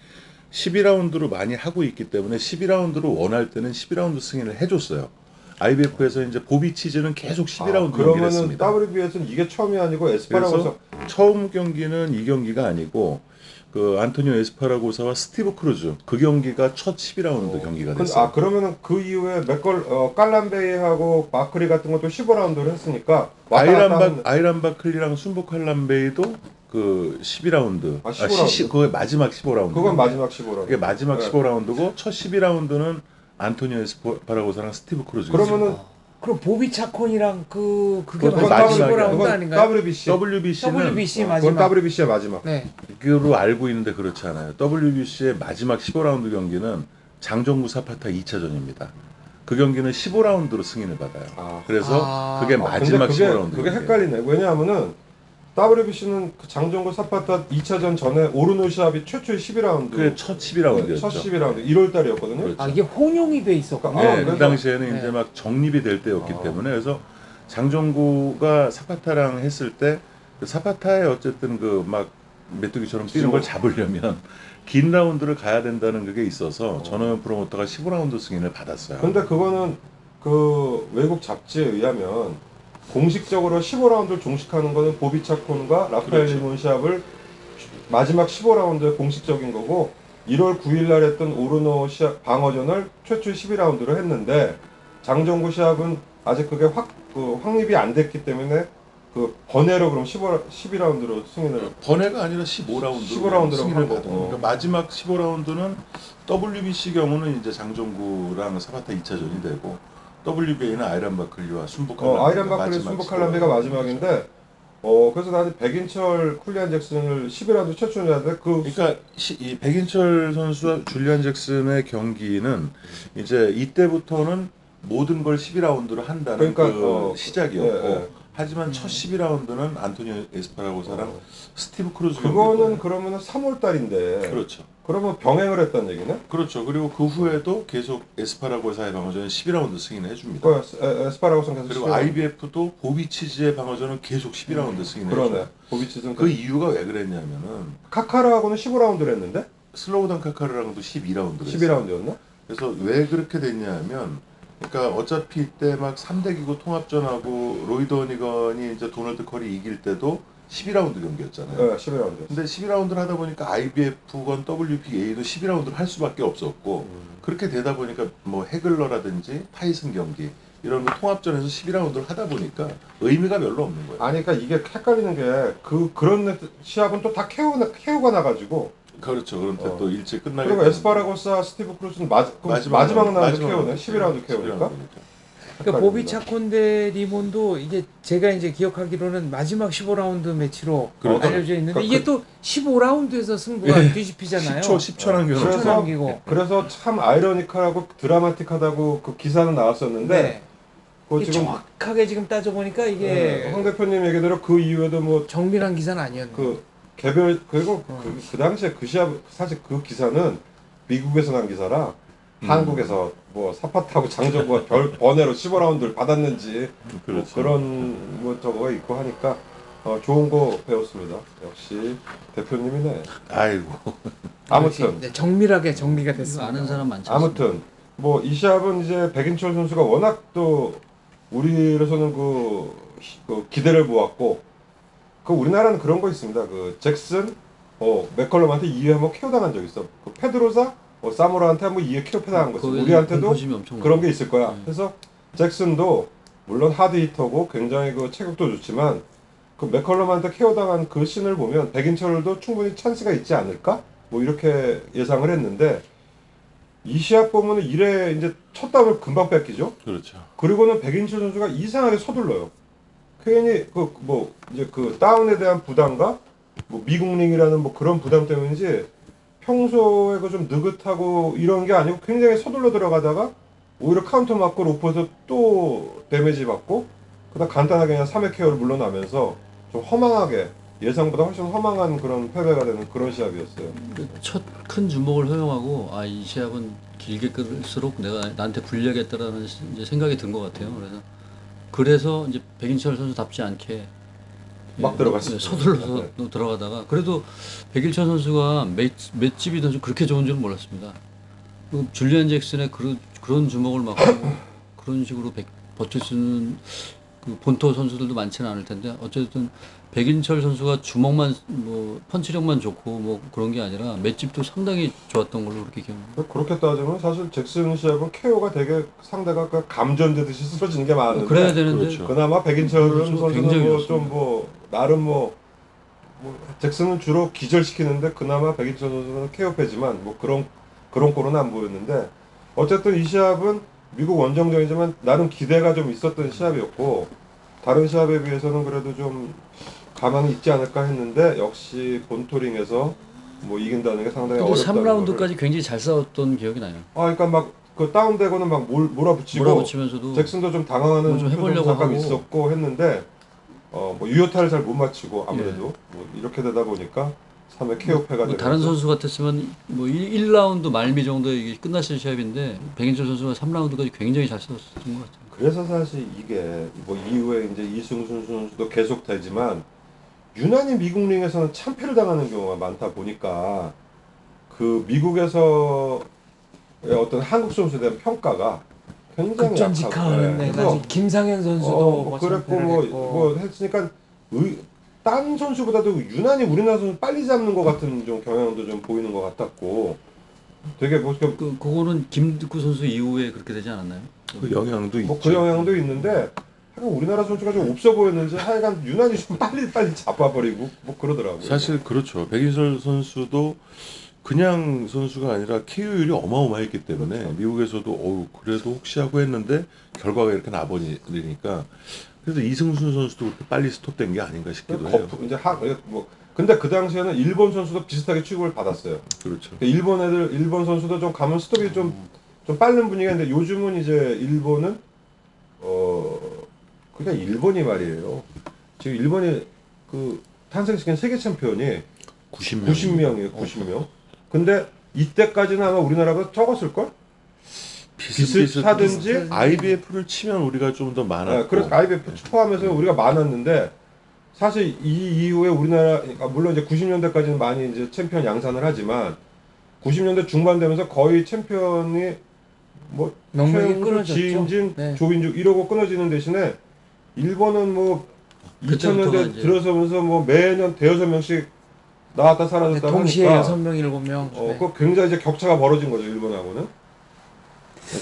Speaker 2: 12라운드로 많이 하고 있기 때문에 12라운드로 원할 때는 12라운드 승인을 해줬어요. IBF에서 이제 보비 치즈는 계속 12라운드 경기를
Speaker 3: 그러면은
Speaker 2: 했습니다.
Speaker 3: WBA에서는 이게 처음이 아니고 에스파라고사
Speaker 2: 그래서 처음 경기는 이 경기가 아니고 그 안토니오 에스파라고사와 스티브 크루즈 그 경기가 첫 12라운드 경기가 됐어요.
Speaker 3: 그러면은 그 이후에 깔란베이하고 마크리 같은 것도 15라운드를 했으니까
Speaker 2: 아이란 바클리랑 순복 칼란베이도 그 12라운드.
Speaker 3: 15라운드.
Speaker 2: 그거 마지막 15라운드.
Speaker 3: 그건 마지막 15라운드.
Speaker 2: 그게 마지막
Speaker 3: 네.
Speaker 2: 15라운드고 첫 12라운드는 안토니오 에스파라고사랑 스티브 크루즈.
Speaker 3: 그러면은
Speaker 4: 그럼 보비 차콘이랑 그게
Speaker 2: 그건
Speaker 4: 마지막
Speaker 2: 마지막이에요.
Speaker 4: 15라운드
Speaker 3: 그건
Speaker 4: 아닌가요?
Speaker 3: WBC.
Speaker 2: WBC는
Speaker 4: WBC
Speaker 3: 그건
Speaker 4: 마지막.
Speaker 3: WBC의 마지막.
Speaker 4: 네.
Speaker 2: 로 알고 있는데 그렇지 않아요. WBC의 마지막 15라운드 경기는 장정구 사파타 2차전입니다. 그 경기는 15라운드로 승인을 받아요. 그래서 그게 마지막 15라운드.
Speaker 3: 그게 헷갈리네. 왜냐하면은 WBC는 그 장정구 사파타 2차전 전에 오르노 시합이 최초의 12라운드.
Speaker 2: 그게 첫 12라운드였죠.
Speaker 3: 첫 12라운드 1월 달이었거든요.
Speaker 2: 그렇죠.
Speaker 4: 이게 혼용이 돼 있었군요.
Speaker 3: 아,
Speaker 2: 네, 그
Speaker 3: 그래서-
Speaker 2: 당시에는
Speaker 4: 네.
Speaker 2: 이제 막 정립이 될 때였기 때문에 그래서 장정구가 사파타랑 했을 때 그 사파타의 어쨌든 그 막 메뚜기처럼 뛰는 걸 잡으려면 긴 라운드를 가야 된다는 그게 있어서 전호연 프로모터가 15라운드 승인을 받았어요.
Speaker 3: 근데 그거는 그 외국 잡지에 의하면 공식적으로 15라운드를 종식하는 거는 보비 차콘과 라파엘
Speaker 2: 그렇죠.
Speaker 3: 리몬 시합을 마지막 15라운드의 공식적인 거고 1월 9일 날 했던 오르노 시합 방어전을 최초의 12라운드로 했는데 장정구 시합은 아직 그게 확립이 안 됐기 때문에 그 번외로 그럼 12라운드로 승인을
Speaker 2: 번외가 아니라 15라운드
Speaker 3: 15라운드로
Speaker 2: 승인을
Speaker 3: 한 거고.
Speaker 2: 받은 거니까 마지막 15라운드는 WBC 경우는 이제 장정구랑 사파타 2차전이 되고 WBA는 아이란 바클리와 순복 칼란베이가
Speaker 3: 아이란 바클리 순복 칼란베가 마지막인데 그래서 나는 백인철 쿨리안 잭슨을 11라운드 최초로 했는데
Speaker 2: 그러니까 이 백인철 선수와 줄리안 잭슨의 경기는 이제 이때부터는 모든 걸 12라운드로 한다는
Speaker 3: 그러니까,
Speaker 2: 그 시작이었고
Speaker 3: 예.
Speaker 2: 하지만 첫 12라운드는 안토니오 에스파라고사랑 스티브 크루즈
Speaker 3: 그거는
Speaker 2: 경기고요.
Speaker 3: 그러면은 3월 달인데
Speaker 2: 그렇죠.
Speaker 3: 그러면 병행을 했다는 얘기네?
Speaker 2: 그렇죠. 그리고 그 후에도 계속 에스파라고사의 방어전은 12라운드 승인을 해줍니다.
Speaker 3: 에스파라고선 계속
Speaker 2: 그리고 IBF도 보비치즈의 방어전은 계속 12라운드 승인을
Speaker 3: 그러네.
Speaker 2: 해줘요.
Speaker 3: 보비치즈는
Speaker 2: 그 이유가 왜 그랬냐면은
Speaker 3: 카카르하고는 15라운드를 했는데
Speaker 2: 슬로우단 카카르랑도 12라운드를
Speaker 3: 12라운드였나?
Speaker 2: 그래서 왜 그렇게 됐냐면 그러니까 어차피 이때 막 3대 기구 통합전하고 로이드 허니건이 이제 도널드 컬이 이길 때도 12라운드 경기였잖아요.
Speaker 3: 네, 12라운드.
Speaker 2: 근데 12라운드를 하다 보니까 IBF건 WBA도 12라운드를 할 수밖에 없었고 그렇게 되다 보니까 뭐 해글러라든지 타이슨 경기 이런 거 통합전에서 12라운드를 하다 보니까 의미가 별로 없는 거예요.
Speaker 3: 아니, 그러니까 이게 헷갈리는 게 그런 시합은 또 다 KO가 나가지고
Speaker 2: 그렇죠. 그런데 또 일찍 끝나게
Speaker 3: 그리고
Speaker 2: 되는
Speaker 3: 에스파라고스와 스티브 크루즈는 마지막 라운드 KO네. 12라운드 KO니까.
Speaker 4: 그러니까 보비 차콘 대 리몬도 이게 제가 이제 기억하기로는 마지막 15라운드 매치로
Speaker 2: 그렇죠.
Speaker 4: 알려져 있는데
Speaker 3: 그러니까
Speaker 4: 이게 또 15라운드에서 승부가 뒤집히잖아요.
Speaker 2: 10초 남겨놓고
Speaker 3: 그래서-
Speaker 4: 초 남기고.
Speaker 3: 그래서 참 아이러니컬하고 드라마틱하다고 그 기사는 나왔었는데
Speaker 4: 네.
Speaker 3: 그거
Speaker 4: 이게
Speaker 3: 지금
Speaker 4: 정확하게 지금 따져보니까 이게
Speaker 3: 황 대표님 얘기대로 그 이후에도 뭐
Speaker 4: 정밀한 기사는 아니었네.
Speaker 3: 그 그리고 그 당시에 그 시합 사실 그 기사는 미국에서 난 기사라 한국에서 뭐 사파타하고 장정구가 별 번외로 15라운드를 받았는지
Speaker 2: 그렇죠.
Speaker 3: 뭐 그런 뭐 저거가 있고 하니까 좋은 거 배웠습니다. 역시 대표님이네.
Speaker 2: 아이고.
Speaker 3: 아무튼
Speaker 4: 이제 정밀하게 정리가
Speaker 1: 이거
Speaker 4: 됐습니다.
Speaker 1: 아는 사람 많지 않습니다.
Speaker 3: 아무튼 뭐 이 시합은 이제 백인철 선수가 워낙 또 우리로서는 그 기대를 모았고 그 우리나라는 그런 거 있습니다. 그 잭슨 맥컬럼한테 2회 한번 KO 당한 적 있어. 그 페드로사 사무라한테 뭐 이에 킬패 당한 거지.
Speaker 1: 거기에
Speaker 3: 우리한테도
Speaker 1: 공포심이 엄청나요.
Speaker 3: 그런 게 있을 거야. 그래서 잭슨도 물론 하드 히터고 굉장히 그 체격도 좋지만 그 맥컬럼한테 KO 당한 그 씬을 보면 백인철도 충분히 찬스가 있지 않을까? 뭐 이렇게 예상을 했는데 이 시합 보면은 이래 이제 첫 다운을 금방 뺏기죠.
Speaker 2: 그렇죠.
Speaker 3: 그리고는 백인철 선수가 이상하게 서둘러요. 괜히 그 뭐 이제 그 다운에 대한 부담과 뭐 미국링이라는 뭐 그런 부담 때문인지 평소에 그 좀 느긋하고 이런 게 아니고 굉장히 서둘러 들어가다가 오히려 카운터 맞고 로프에서 또 데미지 받고 그다음 간단하게 그냥 3회 KO를 물러나면서 좀 허망하게 예상보다 훨씬 허망한 그런 패배가 되는 그런 시합이었어요.
Speaker 1: 첫 큰 주목을 허용하고 이 시합은 길게 끌수록 내가 나한테 불리하겠다라는 이제 생각이 든 것 같아요. 그래서 이제 백인철 선수답지 않게
Speaker 3: 막 들어갔어요.
Speaker 1: 서둘러서 들어가다가 그래도 백일천 선수가 맷집이 좀 그렇게 좋은 줄은 몰랐습니다. 그 줄리안 잭슨의 그런 주먹을 맞고 그런 식으로 버틸 수 있는 그 본토 선수들도 많지는 않을 텐데 어쨌든 백인철 선수가 주먹만 뭐 펀치력만 좋고 뭐 그런 게 아니라 맷집도 상당히 좋았던 걸로 그렇게 기억합니다.
Speaker 3: 그렇게 따지면 사실 잭슨 시합은 KO가 되게 상대가 그 감전되듯이 쓰러지는 게 많은데
Speaker 1: 그래야 되는데
Speaker 2: 그렇죠.
Speaker 3: 그나마 백인철
Speaker 1: 그렇죠.
Speaker 3: 선수는
Speaker 1: 굉장히
Speaker 3: 뭐좀뭐 나름 뭐 잭슨은 주로 기절시키는데 그나마 백인철 선수는 KO패지만 뭐 그런 꼴은 안 보였는데 어쨌든 이 시합은 미국 원정전이지만 나름 기대가 좀 있었던 시합이었고 다른 시합에 비해서는 그래도 좀 가만히 있지 않을까 했는데 역시 본토링에서 뭐 이긴다는 게 상당히
Speaker 1: 또
Speaker 3: 어렵다는
Speaker 1: 3라운드까지
Speaker 3: 거를.
Speaker 1: 굉장히 잘 싸웠던 기억이 나요.
Speaker 3: 그러니까 막 그 다운되고는 막 몰아붙이고
Speaker 1: 몰아붙이면서도
Speaker 3: 잭슨도 좀 당황하는
Speaker 1: 뭐좀 해보려고
Speaker 3: 표정도 잠깐
Speaker 1: 하고.
Speaker 3: 있었고 했는데 뭐 유효타를 잘 못 맞추고 아무래도 뭐 이렇게 되다 보니까 3회 KO패가
Speaker 1: 뭐
Speaker 3: 되면서
Speaker 1: 다른 선수 같았으면 뭐 1라운드 말미 정도에 이게 끝났을 시합인데 백인철 선수가 3라운드까지 굉장히 잘 싸웠던 것 같아요.
Speaker 3: 그래서 사실 이게 뭐 이후에 이제 이승순 선수도 계속 되지만 유난히 미국 링에서는 참패를 당하는 경우가 많다 보니까 그 미국에서의 어떤 한국 선수에 대한 평가가 굉장히
Speaker 4: 극전직하는 네,
Speaker 3: 그래서
Speaker 4: 김상현 선수도
Speaker 3: 뭐 그랬고 뭐 했으니까 딴 선수보다도 유난히 우리나라 선수 빨리 잡는 것 같은 좀 경향도 좀 보이는 것 같았고 되게 뭐
Speaker 1: 그거는 김득구 선수 이후에 그렇게 되지 않았나요?
Speaker 2: 그 영향도 있죠.
Speaker 3: 뭐 그 영향도 있는데 하여간 우리나라 선수가 좀 없어 보였는지 하여간 유난히 좀 빨리 잡아버리고 뭐 그러더라고요.
Speaker 2: 사실 그렇죠. 백인철 선수도 그냥 선수가 아니라 KO율이 어마어마했기 때문에
Speaker 3: 그렇죠.
Speaker 2: 미국에서도 그래도 혹시 하고 했는데 결과가 이렇게 나버리니까 그래서 이승순 선수도 그렇게 빨리 스톱된 게 아닌가 싶기도 해요.
Speaker 3: 이제 뭐 근데 그 당시에는 일본 선수도 비슷하게 취급을 받았어요.
Speaker 2: 그렇죠.
Speaker 3: 그러니까 일본 선수도 좀 가면 스톱이 좀 빠른 분위기인데 요즘은 이제 일본은 그냥 일본이 말이에요. 지금 일본이 그 탄생시킨 세계 챔피언이 90명이에요. 90명. 근데 이때까지는 아마 우리나라가 적었을 걸? 비슷하든지
Speaker 2: IBF를 치면 우리가 좀 더 많았고.
Speaker 3: 그래서 IBF 포함해서 우리가 많았는데 사실 이 이후에 우리나라 물론 이제 90년대까지는 많이 이제 챔피언 양산을 하지만 90년대 중반 되면서 거의 챔피언이 뭐
Speaker 4: 명맥이
Speaker 3: 최영수,
Speaker 4: 끊어졌죠.
Speaker 3: 지인진,
Speaker 4: 네.
Speaker 3: 조인주 이러고 끊어지는 대신에 일본은 뭐
Speaker 1: 그때부터가
Speaker 3: 2000년대
Speaker 1: 이제
Speaker 3: 들어서면서 뭐 매년 대여섯 명씩 나왔다 사라졌다
Speaker 4: 동시에
Speaker 3: 하니까
Speaker 4: 6명, 7명.
Speaker 3: 그 굉장히 이제 격차가 벌어진 거죠 일본하고는.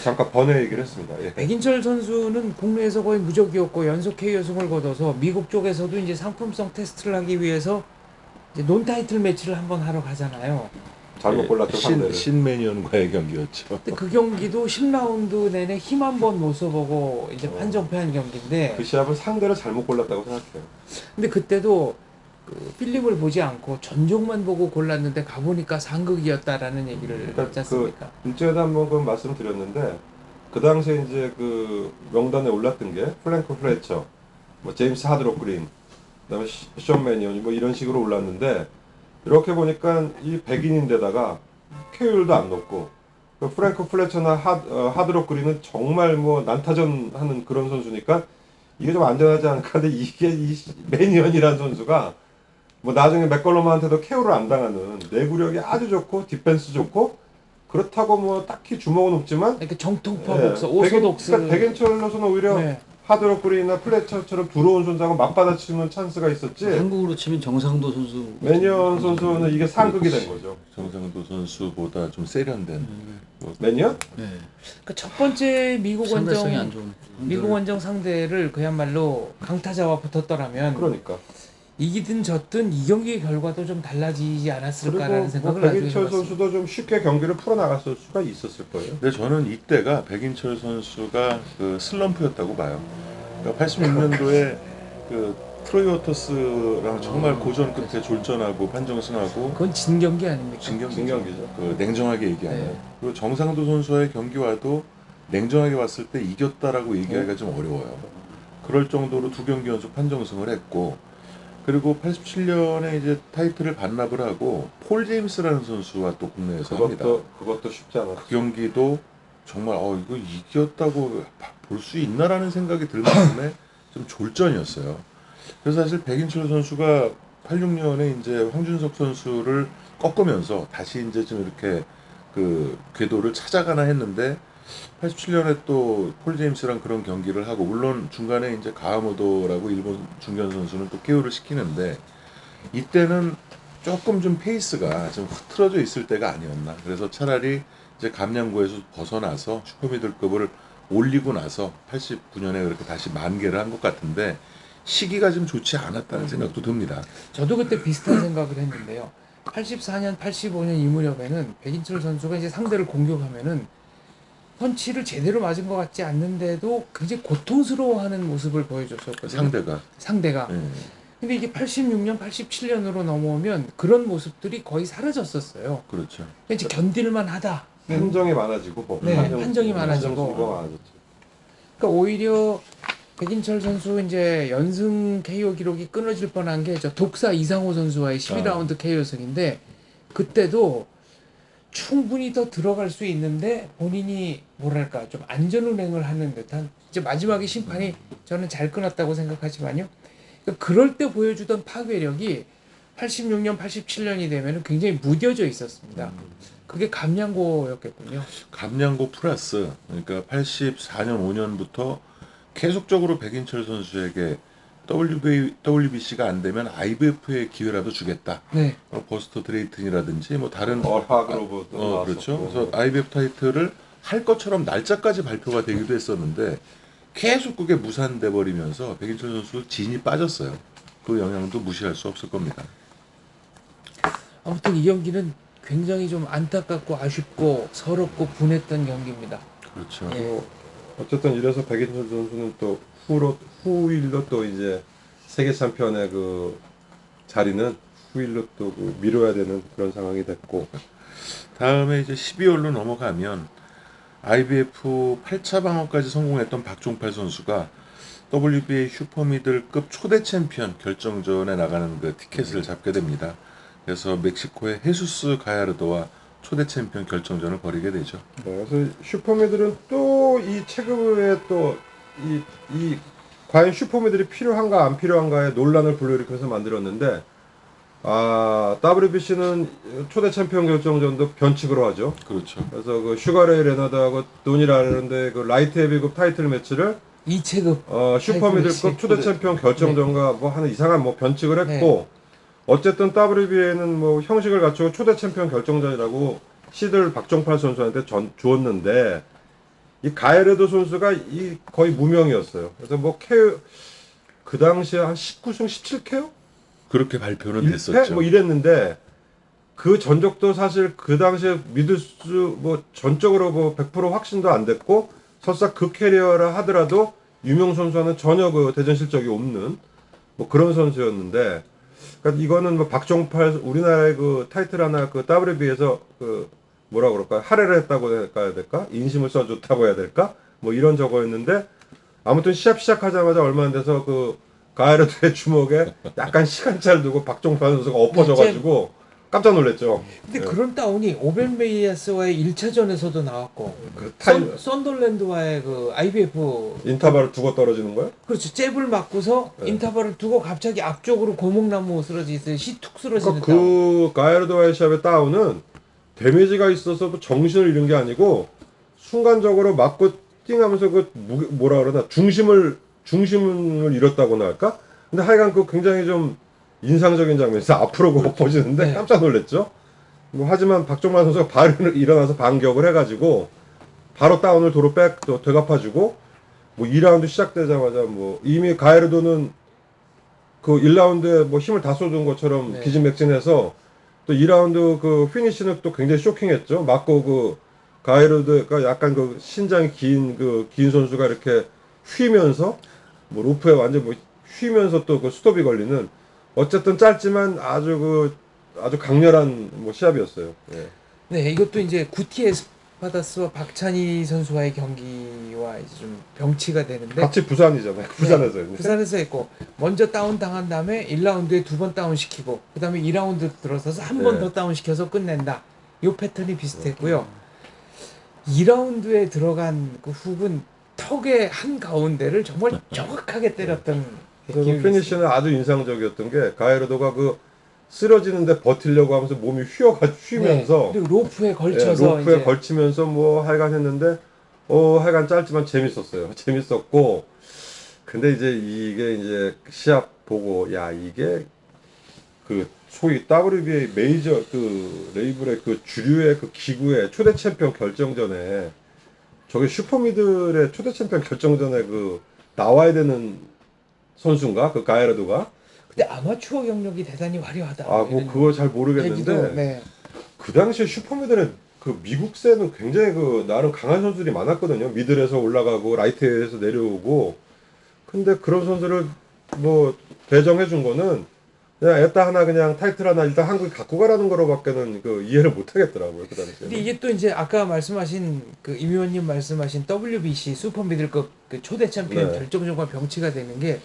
Speaker 3: 잠깐 번외 얘기를 했습니다. 예.
Speaker 4: 백인철 선수는 국내에서 거의 무적이었고 연속 KO승을 거둬서 미국 쪽에서도 이제 상품성 테스트를 하기 위해서 이제 논타이틀 매치를 한번 하러 가잖아요.
Speaker 3: 잘못 골랐죠 상대를.
Speaker 2: 신매니언과의 경기였죠.
Speaker 4: 근데 그 경기도 10라운드 내내 힘 한 번 못 써보고 이제 판정패한 경기인데
Speaker 3: 그 시합은 상대를 잘못 골랐다고 생각해요.
Speaker 4: 근데 그때도 그 필립을 보지 않고 전종만 보고 골랐는데 가보니까 상극이었다라는 얘기를
Speaker 3: 그러니까
Speaker 4: 했지 않습니까?
Speaker 3: 일제에도 한번 그 말씀드렸는데 그 당시에 이제 그 명단에 올랐던 게 플랭크 플래처, 뭐 제임스 하드록 그린, 그다음에 션 매니언 뭐 이런 식으로 올랐는데 이렇게 보니까 이 백인인데다가 KO율도 안 높고 그 프랭크 플래처나 하드록 그린은 정말 뭐 난타전 하는 그런 선수니까 이게 좀 안전하지 않을까 근데 이게 이 매니언이라는 선수가 뭐 나중에 맥걸럼한테도 KO를 안 당하는 내구력이 아주 좋고 디펜스 좋고 그렇다고 뭐 딱히 주먹은 없지만
Speaker 4: 이렇게 정통파
Speaker 3: 예,
Speaker 4: 복서, 오소독스.
Speaker 3: 백인철로서는 오히려
Speaker 4: 네.
Speaker 3: 하드로크리나 플래처처럼 들어온 선수하고 맞받아치는 찬스가 있었지.
Speaker 1: 한국으로 치면 정상도 선수.
Speaker 3: 매니언 선수는 이게 상극이 된 거죠.
Speaker 2: 정상도 선수보다 좀 세련된.
Speaker 3: 매니언?
Speaker 1: 네.
Speaker 4: 그러니까 첫 번째
Speaker 1: 상대성이 안 좋은.
Speaker 4: 미국 원정 상대를 그야말로 강타자와 붙었더라면
Speaker 3: 그러니까.
Speaker 4: 이기든 졌든 이 경기의 결과도 좀 달라지지 않았을까라는
Speaker 3: 그리고 뭐
Speaker 4: 생각을 나중에
Speaker 3: 백인철
Speaker 4: 해봤습니다.
Speaker 3: 선수도 좀 쉽게 경기를 풀어나갔을 수가 있었을 거예요.
Speaker 2: 근데 저는 이때가 백인철 선수가 그 슬럼프였다고 봐요. 그러니까 86년도에 그 트로이 워터스랑 정말 고전 끝에 졸전하고 판정승하고
Speaker 4: 그건 진 경기 아닙니까?
Speaker 3: 진경기죠.
Speaker 2: 그 냉정하게 얘기하면
Speaker 4: 네.
Speaker 2: 그리고 정상도 선수와의 경기와도 냉정하게 봤을 때 이겼다라고 얘기하기가 좀 어려워요. 그럴 정도로 두 경기 연속 판정승을 했고 그리고 87년에 이제 타이틀을 반납을 하고 폴 제임스라는 선수와 또 국내에서 합니다.
Speaker 3: 그것도 쉽지 않았죠.
Speaker 2: 그 경기도 정말 이거 이겼다고 볼 수 있나라는 생각이 들 만큼의 좀 졸전이었어요. 그래서 사실 백인철 선수가 86년에 이제 황준석 선수를 꺾으면서 다시 이제 좀 이렇게 그 궤도를 찾아가나 했는데 87년에 또 폴 제임스랑 그런 경기를 하고 물론 중간에 이제 가와모도라고 일본 중견 선수는 또 KO를 시키는데 이때는 조금 좀 페이스가 좀 흐트러져 있을 때가 아니었나. 그래서 차라리 이제 감량고에서 벗어나서 슈퍼미들급을 올리고 나서 89년에 그렇게 다시 만개를 한 것 같은데 시기가 좀 좋지 않았다는 생각도 듭니다.
Speaker 4: 저도 그때 비슷한 생각을 했는데요. 84년, 85년 이 무렵에는 백인철 선수가 이제 상대를 공격하면은 펀치를 제대로 맞은 것 같지 않는데도 굉장히 고통스러워하는 모습을 보여줬었거든요. 상대가.
Speaker 2: 예.
Speaker 4: 근데 이게 86년, 87년으로 넘어오면 그런 모습들이 거의 사라졌었어요.
Speaker 2: 그렇죠.
Speaker 4: 그러니까 이제 견딜만 하다.
Speaker 3: 판정이 많아지고 법
Speaker 4: 네, 판정이 많아지고.
Speaker 3: 판정수가 많아졌죠.
Speaker 4: 그러니까 오히려 백인철 선수 이제 연승 KO 기록이 끊어질 뻔한 게 저 독사 이상호 선수와의 12라운드 KO승인데 그때도 충분히 더 들어갈 수 있는데 본인이 뭐랄까 좀 안전운행을 하는 듯한 이제 마지막에 심판이 저는 잘 끊었다고 생각하지만요. 그러니까 그럴 때 보여주던 파괴력이 86년, 87년이 되면 굉장히 무뎌져 있었습니다. 그게 감량고였겠군요.
Speaker 2: 감량고 플러스 그러니까 84년 5년부터 계속적으로 백인철 선수에게 WBC가 안 되면 IBF의 기회라도 주겠다.
Speaker 4: 네.
Speaker 2: 버스터 드레이튼이라든지 뭐 다른
Speaker 3: 얼하그로브도
Speaker 2: 그렇죠. 그래서 IBF 타이틀을 할 것처럼 날짜까지 발표가 되기도 했었는데 계속 그게 무산돼 버리면서 백인철 선수 진이 빠졌어요. 그 영향도 무시할 수 없을 겁니다.
Speaker 4: 아무튼 이 경기는 굉장히 좀 안타깝고 아쉽고 서럽고 분했던 경기입니다.
Speaker 2: 그렇죠.
Speaker 4: 예.
Speaker 3: 어쨌든 이래서 백인철 선수는 또 후일로 또 이제 세계 챔피언의 그 자리는 후일로 또 그 미뤄야 되는 그런 상황이 됐고
Speaker 2: 다음에 이제 12월로 넘어가면 IBF 8차 방어까지 성공했던 박종팔 선수가 WBA 슈퍼미들급 초대 챔피언 결정전에 나가는 그 티켓을 잡게 됩니다. 그래서 멕시코의 헤수스 가야르도와 초대 챔피언 결정전을 벌이게 되죠.
Speaker 3: 네, 그래서 슈퍼미들은 또 이 체급에 또 이 과연 슈퍼미들이 필요한가 안 필요한가의 논란을 불러일으켜서 만들었는데 WBC는 초대 챔피언 결정전도 변칙으로 하죠.
Speaker 2: 그렇죠.
Speaker 3: 그래서 그 슈가레이 레너드하고 도니 라렌드의 그 라이트 헤비급 타이틀 매치를
Speaker 4: 2체급
Speaker 3: 슈퍼미들급 초대 챔피언 결정전과 뭐 하는 이상한 뭐 변칙을 했고 어쨌든 WBA는 뭐 형식을 갖추고 초대 챔피언 결정전이라고 시드를 박종팔 선수한테 주었는데 이 가에르도 선수가 이 거의 무명이었어요. 그래서 뭐 KO 그 당시에 한 19승 17KO?
Speaker 2: 그렇게 발표는
Speaker 3: 1패?
Speaker 2: 됐었죠.
Speaker 3: 뭐 이랬는데 그 전적도 사실 그 당시에 믿을 수 뭐 전적으로 뭐 100% 확신도 안 됐고 설사 그 캐리어라 하더라도 유명 선수와는 전혀 그 대전 실적이 없는 뭐 그런 선수였는데 그러니까 이거는 뭐 박종팔 우리나라의 그 타이틀 하나 그 WB에서 그 뭐라 그럴까 할애를 했다고 해야 될까 인심을 써줬다고 해야 될까 뭐 이런 저거였는데 아무튼 시작하자마자 얼마 안 돼서 그 가에르도의 주먹에 약간 시간차를 두고 박종팔 선수가 엎어져가지고 깜짝 놀랐죠.
Speaker 4: 근데 그런 다운이 오벤메이아스와의 1차전에서도 나왔고
Speaker 3: 그
Speaker 4: 썬덜랜드와의 그 IBF
Speaker 3: 인터벌을 두고 떨어지는 거야?
Speaker 4: 그렇죠. 잽을 맞고서 인터벌을 두고 갑자기 앞쪽으로 고목나무 쓰러지듯이 툭 쓰러지는
Speaker 3: 그러니까 그 가에르도와의 시합의 다운은 데미지가 있어서 뭐 정신을 잃은 게 아니고 순간적으로 맞고 띵하면서 그 뭐라 그러나 중심을 중심을 잃었다고나 할까? 근데 하여간 그 굉장히 좀 인상적인 장면에서 앞으로 엎어지는데
Speaker 4: 네.
Speaker 3: 깜짝 놀랐죠. 뭐 하지만 박종만 선수가 바로 일어나서 반격을 해가지고 바로 다운을 도로 또 되갚아주고 뭐 2라운드 시작되자마자 뭐 이미 가에르도는 그 1라운드에 뭐 힘을 다 쏟은 것처럼
Speaker 4: 네.
Speaker 3: 기진맥진해서 또 2라운드 그 피니시는 또 굉장히 쇼킹했죠. 맞고 그 가에르도가 약간 그 신장이 긴 선수가 이렇게 휘면서 뭐 로프에 완전 뭐 휘면서 또 그 스톱이 걸리는 어쨌든 짧지만 아주 강렬한 뭐 시합이었어요. 예.
Speaker 4: 네, 이것도 이제 구티 에스파다스와 박찬희 선수와의 경기와 이제 좀 병치가 되는데
Speaker 3: 같이 부산이잖아요. 부산에서
Speaker 4: 네, 부산에서 했고 먼저 다운 당한 다음에 1라운드에 2번 다운 시키고 그다음에 2라운드 들어서서 한 번
Speaker 3: 네.
Speaker 4: 더 다운 시켜서 끝낸다. 요 패턴이 비슷했고요. 2라운드에 들어간 그 훅은 턱의 한 가운데를 정말 정확하게 때렸던
Speaker 3: 그리고
Speaker 4: 기억이
Speaker 3: 피니시는 아주 인상적이었던 게 가에르도가 그 쓰러지는데 버티려고 하면서 몸이 휘면서
Speaker 4: 네, 그리고 로프에
Speaker 3: 예,
Speaker 4: 걸쳐서
Speaker 3: 로프에
Speaker 4: 이제
Speaker 3: 걸치면서 뭐 하여간 했는데 하여간 짧지만 재밌었어요. 재밌었고 근데 이게 이제 시합 보고 야 이게 그 소위 WBA 메이저 그 레이블의 그 주류의 그 기구의 초대 챔피언 결정전에 저게 슈퍼미들의 초대 챔피언 결정전에 그 나와야 되는 선수인가 그 가에르도가
Speaker 4: 근데 아마추어 경력이 대단히 화려하다.
Speaker 3: 뭐
Speaker 4: 이런
Speaker 3: 그거 잘
Speaker 4: 얘기도,
Speaker 3: 모르겠는데
Speaker 4: 네.
Speaker 3: 그 당시에 슈퍼미들의 그 미국세는 굉장히 그 나름 강한 선수들이 많았거든요. 미들에서 올라가고 라이트에서 내려오고 근데 그런 선수를 뭐 배정해 준 거는 그냥 애따 하나 그냥 타이틀 하나 일단 한국에 갖고 가라는 거로밖에는 그 이해를 못 하겠더라고요 그 당시에.
Speaker 4: 근데 이게 또 이제 아까 말씀하신 그 임 의원님 말씀하신 WBC 슈퍼 미들급 그 초대 챔피언
Speaker 3: 네.
Speaker 4: 결정전과 병치가 되는 게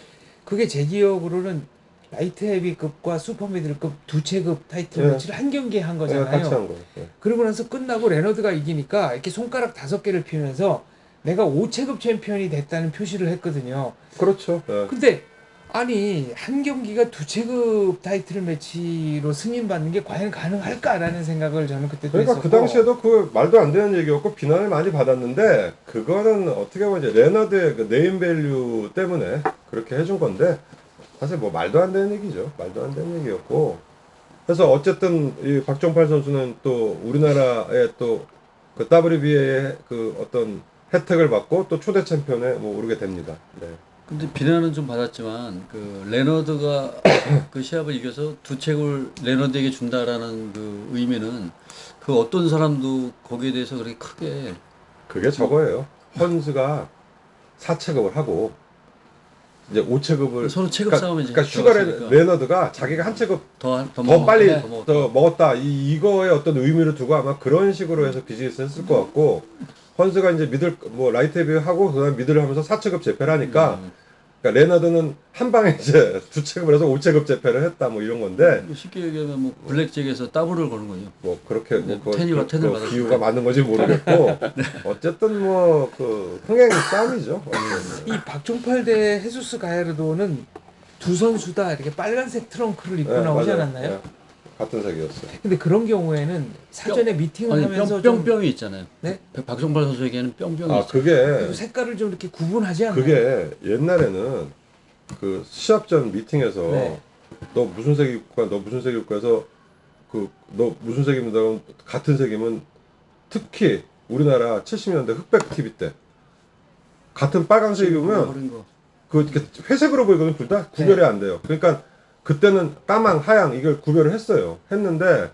Speaker 4: 그게 제 기억으로는 라이트 헤비급과 슈퍼 미들급 두 체급 타이틀
Speaker 3: 네.
Speaker 4: 매치를 한 경기에 한
Speaker 3: 네,
Speaker 4: 거잖아요.
Speaker 3: 같이 한 거예요. 네.
Speaker 4: 그러고 나서 끝나고 레너드가 이기니까 이렇게 손가락 5개를 피면서 내가 5체급 챔피언이 됐다는 표시를 했거든요.
Speaker 3: 그렇죠. 네.
Speaker 4: 근데 아니 한 경기가 2체급 타이틀 매치로 승인받는 게 과연 가능할까라는 생각을 저는 그때
Speaker 3: 그러니까
Speaker 4: 했었고
Speaker 3: 그 당시에도 그 말도 안 되는 얘기였고 비난을 많이 받았는데 그거는 어떻게 보면 이제 레너드의 그 네임밸류 때문에 그렇게 해준 건데 사실 뭐 말도 안 되는 얘기죠. 말도 안 되는 얘기였고 그래서 어쨌든 이 박종팔 선수는 또 우리나라의 또 그 WBA의 그 어떤 혜택을 받고 또 초대 챔피언에 뭐 오르게 됩니다. 네.
Speaker 1: 근데 비난은 좀 받았지만 그 레너드가 그 시합을 이겨서 두 책을 레너드에게 준다라는 그 의미는 그 어떤 사람도 거기에 대해서 그렇게 크게
Speaker 3: 그게 저거예요. 헌스가 4체급을 하고 이제 5체급을
Speaker 1: 서로 체급 싸움에 이제
Speaker 3: 그러니까 슈가
Speaker 1: 들어갔으니까.
Speaker 3: 레너드가 자기가 한 체급
Speaker 1: 더
Speaker 3: 빨리
Speaker 1: 먹었다.
Speaker 3: 더 먹었다 이거의 어떤 의미를 두고 아마 그런 식으로 해서 비즈니스 했을 것 같고 헌스가 이제 미들 뭐 라이트 헤비 하고 그다음에 미들을 하면서 4체급 재패를 하니까 그러니까 레너드는 한 방에 이제 2체급을 해서 5체급 재패를 했다 뭐 이런 건데
Speaker 1: 쉽게 얘기하면 뭐 블랙잭에서 더블을 거는 거죠.
Speaker 3: 뭐 그렇게
Speaker 1: 네,
Speaker 3: 뭐
Speaker 1: 텐이와 텐을 받았을
Speaker 3: 비유가
Speaker 1: 거예요.
Speaker 3: 맞는 건지 모르겠고 어쨌든 뭐 그 흥행 싸움이죠.
Speaker 4: 이 박종팔 대 헤수스 가야르도는 두 선수 다 이렇게 빨간색 트렁크를 입고
Speaker 3: 네,
Speaker 4: 나오지
Speaker 3: 맞아요.
Speaker 4: 않았나요?
Speaker 3: 네, 같은 색이었어요.
Speaker 4: 근데 그런 경우에는 사전에 미팅을
Speaker 1: 아니
Speaker 4: 하면서 좀
Speaker 1: 뿅뿅이 있잖아요.
Speaker 4: 네?
Speaker 1: 박종발 선수에게는 뿅뿅이
Speaker 3: 아
Speaker 1: 있죠.
Speaker 3: 그게
Speaker 4: 색깔을 좀 이렇게 구분하지 않나요?
Speaker 3: 그게 옛날에는 그 시합 전 미팅에서
Speaker 4: 네.
Speaker 3: 너 무슨 색 입고 가? 너 무슨 색 입고 해서 그 너 무슨 색입니다. 그럼 같은 색이면 특히 우리나라 70년대 흑백 TV 때 같은 빨간색 입으면
Speaker 1: 버린 거.
Speaker 3: 그 이렇게 회색으로 보이거든 둘 다 구별이 안 돼요. 그러니까 그때는 까망, 하양 이걸 구별을 했어요. 했는데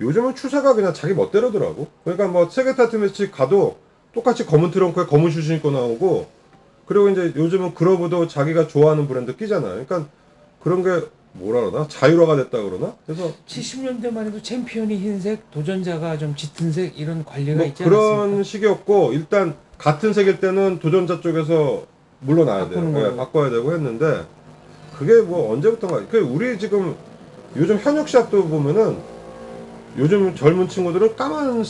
Speaker 3: 요즘은 추세가 그냥 자기 멋대로더라고. 그러니까 뭐 세계 타이틀 매치 가도 똑같이 검은 트렁크에 검은 슈즈 신고 나오고 그리고 이제 요즘은 글러브도 자기가 좋아하는 브랜드 끼잖아요. 그러니까 그런 게 뭐라 그러나 자율화가 됐다 그러나 그래서
Speaker 4: 70년대만 해도 챔피언이 흰색, 도전자가 좀 짙은 색 이런 관리가
Speaker 3: 뭐
Speaker 4: 있지
Speaker 3: 그런
Speaker 4: 않았습니까?
Speaker 3: 식이었고 일단 같은 색일 때는 도전자 쪽에서 물러나야 돼요.
Speaker 4: 바꾸는
Speaker 3: 네,
Speaker 4: 걸로.
Speaker 3: 바꿔야 되고 했는데 그게 뭐 언제부턴가 그 우리 지금 요즘 현역 시합도 보면은 요즘 젊은 친구들은 까만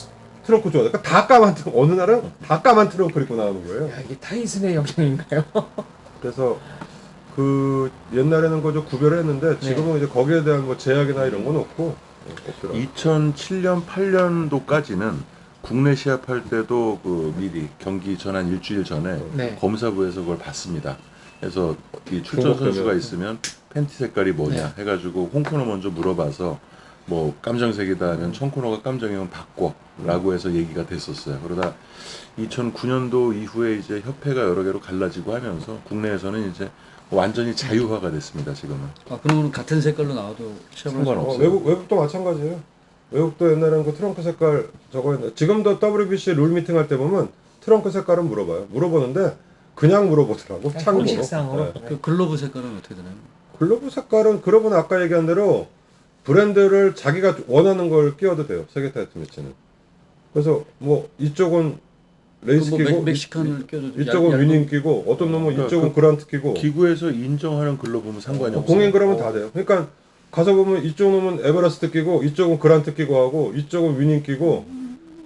Speaker 3: 트렁크 좋아해. 그러니까 다 까만 트렁크 어느 날은 다 까만 트렁크를 입고 나오는 거예요.
Speaker 4: 야, 이게 타이슨의 영향인가요?
Speaker 3: 그래서 그 옛날에는 그저 구별을 했는데 지금은 이제 거기에 대한 뭐 제약이나 이런 건 없고 없더라고요.
Speaker 2: 2007년 8년도까지는 국내 시합할 때도 그 미리 경기 전한 일주일 전에
Speaker 4: 네.
Speaker 2: 검사부에서 그걸 봤습니다. 해서 이 출전 선수가
Speaker 3: 중복되면.
Speaker 2: 있으면 팬티 색깔이 뭐냐 해가지고 홍코너 먼저 물어봐서 뭐 깜정색이다 하면 청코너가 깜정이면 바꿔라고 해서 얘기가 됐었어요. 그러다 2009년도 이후에 이제 협회가 여러 개로 갈라지고 하면서 국내에서는 이제 완전히 자유화가 됐습니다. 지금은.
Speaker 1: 아 그러면 같은 색깔로 나와도 시합을
Speaker 2: 상관없어요.
Speaker 3: 외국도 마찬가지예요. 외국도 옛날에는 그 트렁크 색깔 저거 했는데 지금도 WBC 룰 미팅 할 때 보면 트렁크 색깔은 물어봐요. 물어보는데 그냥 물어보더라고. 참고로.
Speaker 4: 공식상으로.
Speaker 3: 네.
Speaker 1: 그 글러브 색깔은 어떻게 되나요?
Speaker 3: 글러브 색깔은 그러면 아까 얘기한 대로 브랜드를 자기가 원하는 걸 끼워도 돼요. 세계 타이틀 매치는. 그래서 뭐 이쪽은 레이스
Speaker 1: 뭐
Speaker 3: 끼고
Speaker 1: 멕시칸을 껴도
Speaker 3: 이쪽은 위닝 끼고 어떤 놈은
Speaker 2: 그러니까
Speaker 3: 이쪽은 그란트 끼고
Speaker 2: 기구에서 인정하는 글러브면 상관이 없어요.
Speaker 3: 공인 그러면 다 돼요. 그러니까 가서 보면 이쪽 놈은 에베레스트 끼고 이쪽은 그란트 끼고 하고 이쪽은 위닝 끼고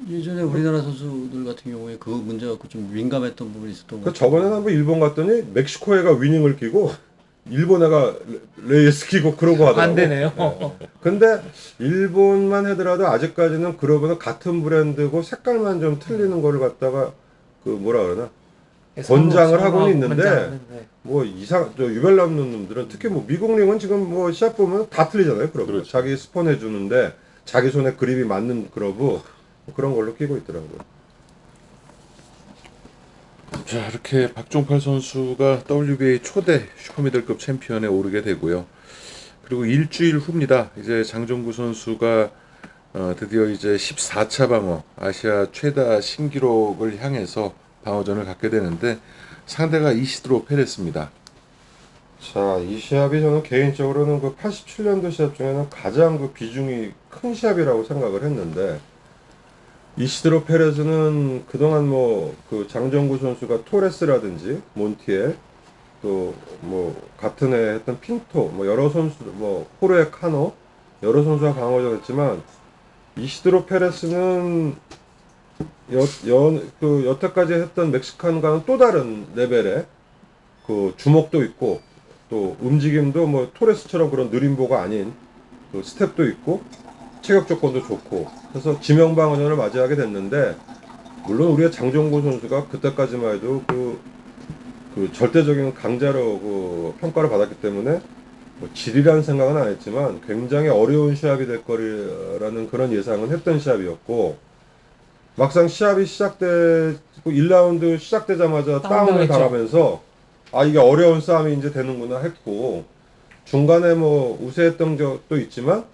Speaker 1: 예전에 우리나라 선수들 같은 경우에 그 문제 갖고 좀 민감했던 부분이 있었던
Speaker 3: 그
Speaker 1: 것
Speaker 3: 저번에 한번 일본 갔더니 멕시코 애가 위닝을 끼고 일본 애가 레이스 끼고 그러고 하더라고.
Speaker 4: 반대네요.
Speaker 3: 근데 일본만 하더라도 아직까지는 그러고는 같은 브랜드고 색깔만 좀 틀리는 거를 갖다가 그 뭐라 그러나 권장을 하고는 있는데 뭐 이상 저 유별 남는 놈들은 특히 뭐 미국 링은 지금 뭐 시합 보면 다 틀리잖아요. 그러고
Speaker 2: 그렇죠.
Speaker 3: 자기 스폰 해주는데 자기 손에 그립이 맞는 그러브 뭐 그런 걸로 끼고 있더라고요.
Speaker 2: 자, 이렇게 박종팔 선수가 WBA 초대 슈퍼미들급 챔피언에 오르게 되고요. 그리고 일주일 후입니다. 이제 장정구 선수가 드디어 이제 14차 방어 아시아 최다 신기록을 향해서 방어전을 갖게 되는데 상대가 이시드로 페레스입니다.
Speaker 3: 자, 이 시합이 저는 개인적으로는 그 87년도 시합 중에는 가장 그 비중이 큰 시합이라고 생각을 했는데 이시드로 페레즈는 그동안 뭐 그 장정구 선수가 토레스라든지 몬티엘 또 뭐 같은 해 했던 핀토 뭐 여러 선수 뭐 호르에 카노 여러 선수와 강화를 했지만 이시드로 페레스는 그 여태까지 했던 멕시칸과는 또 다른 레벨의 그 주먹도 있고 또 움직임도 뭐 토레스처럼 그런 느림보가 아닌 그 스텝도 있고 체격 조건도 좋고 그래서 지명방어전을 맞이하게 됐는데 물론 우리의 장정구 선수가 그때까지만 해도 그 절대적인 강자로 그 평가를 받았기 때문에 뭐 질이라는 생각은 안 했지만 굉장히 어려운 시합이 될 거라는 그런 예상은 했던 시합이었고 막상 시합이 시작되고 1라운드 시작되자마자 다운을
Speaker 4: 당했죠.
Speaker 3: 당하면서 아 이게 어려운 싸움이 이제 되는구나 했고 중간에 뭐 우세했던 적도 있지만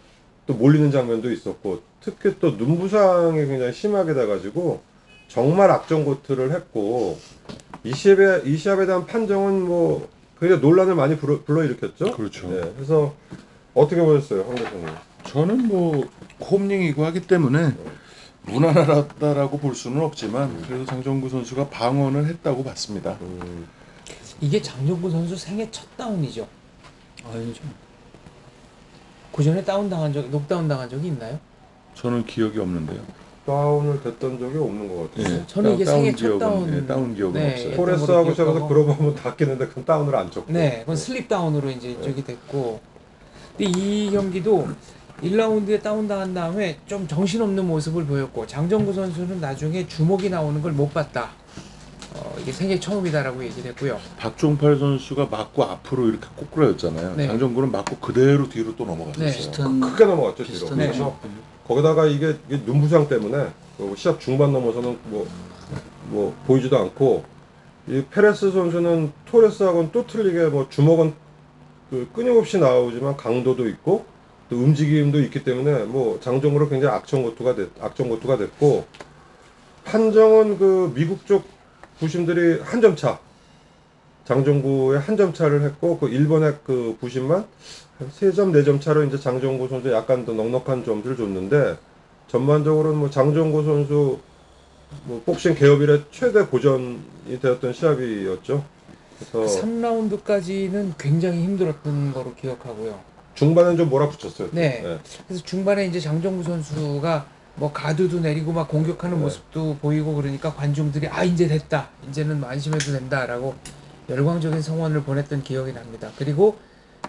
Speaker 3: 또 몰리는 장면도 있었고 특히 또 눈부상이 굉장히 심하게 돼가지고 정말 악전고투를 했고 이 시합에 대한 판정은 뭐 굉장히 논란을 많이 불러일으켰죠.
Speaker 2: 그렇죠.
Speaker 3: 네, 그래서 어떻게 보셨어요, 황 대표님?
Speaker 2: 저는 뭐 홈링이고 하기 때문에 무난하다라고 볼 수는 없지만 그래도 장정구 선수가 방어는 했다고 봤습니다.
Speaker 4: 이게 장정구 선수 생애 첫 다운이죠.
Speaker 1: 아니죠.
Speaker 4: 그 전에 녹다운 당한 적이 있나요?
Speaker 2: 저는 기억이 없는데요.
Speaker 3: 다운을 됐던 적이 없는 것 같아요.
Speaker 2: 예,
Speaker 4: 저는 이게
Speaker 2: 다운
Speaker 4: 생애 첫
Speaker 2: 기억은,
Speaker 4: 다운.
Speaker 2: 예, 다운 기억은
Speaker 4: 네,
Speaker 2: 없어요.
Speaker 4: 예.
Speaker 3: 토레스하고
Speaker 4: 기억하고.
Speaker 3: 시작해서 그러고 하면 닦이는데 그건 다운을 안 쳤고.
Speaker 4: 네, 그건 슬립 다운으로 이제 저기 됐고. 근데 이 경기도 1라운드에 다운당한 다음에 좀 정신없는 모습을 보였고 장정구 선수는 나중에 주먹이 나오는 걸 못 봤다. 이게 생애 처음이다라고 얘기를 했고요.
Speaker 2: 박종팔 선수가 맞고 앞으로 이렇게 꼬꾸라졌잖아요.
Speaker 4: 네.
Speaker 2: 장정구는 맞고 그대로 뒤로 또 넘어갔어요.
Speaker 4: 네.
Speaker 1: 비슷한
Speaker 3: 크게 넘어갔죠 뒤로.
Speaker 1: 비슷한
Speaker 4: 네.
Speaker 3: 그래서 거기다가 이게 눈부상 때문에 시합 중반 넘어서는 뭐 보이지도 않고 이 페레스 선수는 토레스하고는 또 틀리게 뭐 주먹은 그 끊임없이 나오지만 강도도 있고 또 움직임도 있기 때문에 뭐 장정구로 굉장히 악전고투가 됐고 판정은 그 미국 쪽 부심들이 한 점 차. 장정구의 한 점 차를 했고 그 일본의 그 부심만 한 3점, 4점 차로 이제 장정구 선수 약간 더 넉넉한 점수를 줬는데 전반적으로는 뭐 장정구 선수 뭐 복싱 개업 이래 최대 고전이 되었던 시합이었죠. 그래서
Speaker 4: 3라운드까지는 굉장히 힘들었던 거로 기억하고요.
Speaker 3: 중반엔 좀 몰아붙였어요.
Speaker 4: 네. 그래서 중반에 이제 장정구 선수가 뭐 가드도 내리고 막 공격하는
Speaker 3: 네.
Speaker 4: 모습도 보이고 그러니까 관중들이 아 이제 됐다. 이제는 뭐 안심해도 된다라고 열광적인 성원을 보냈던 기억이 납니다. 그리고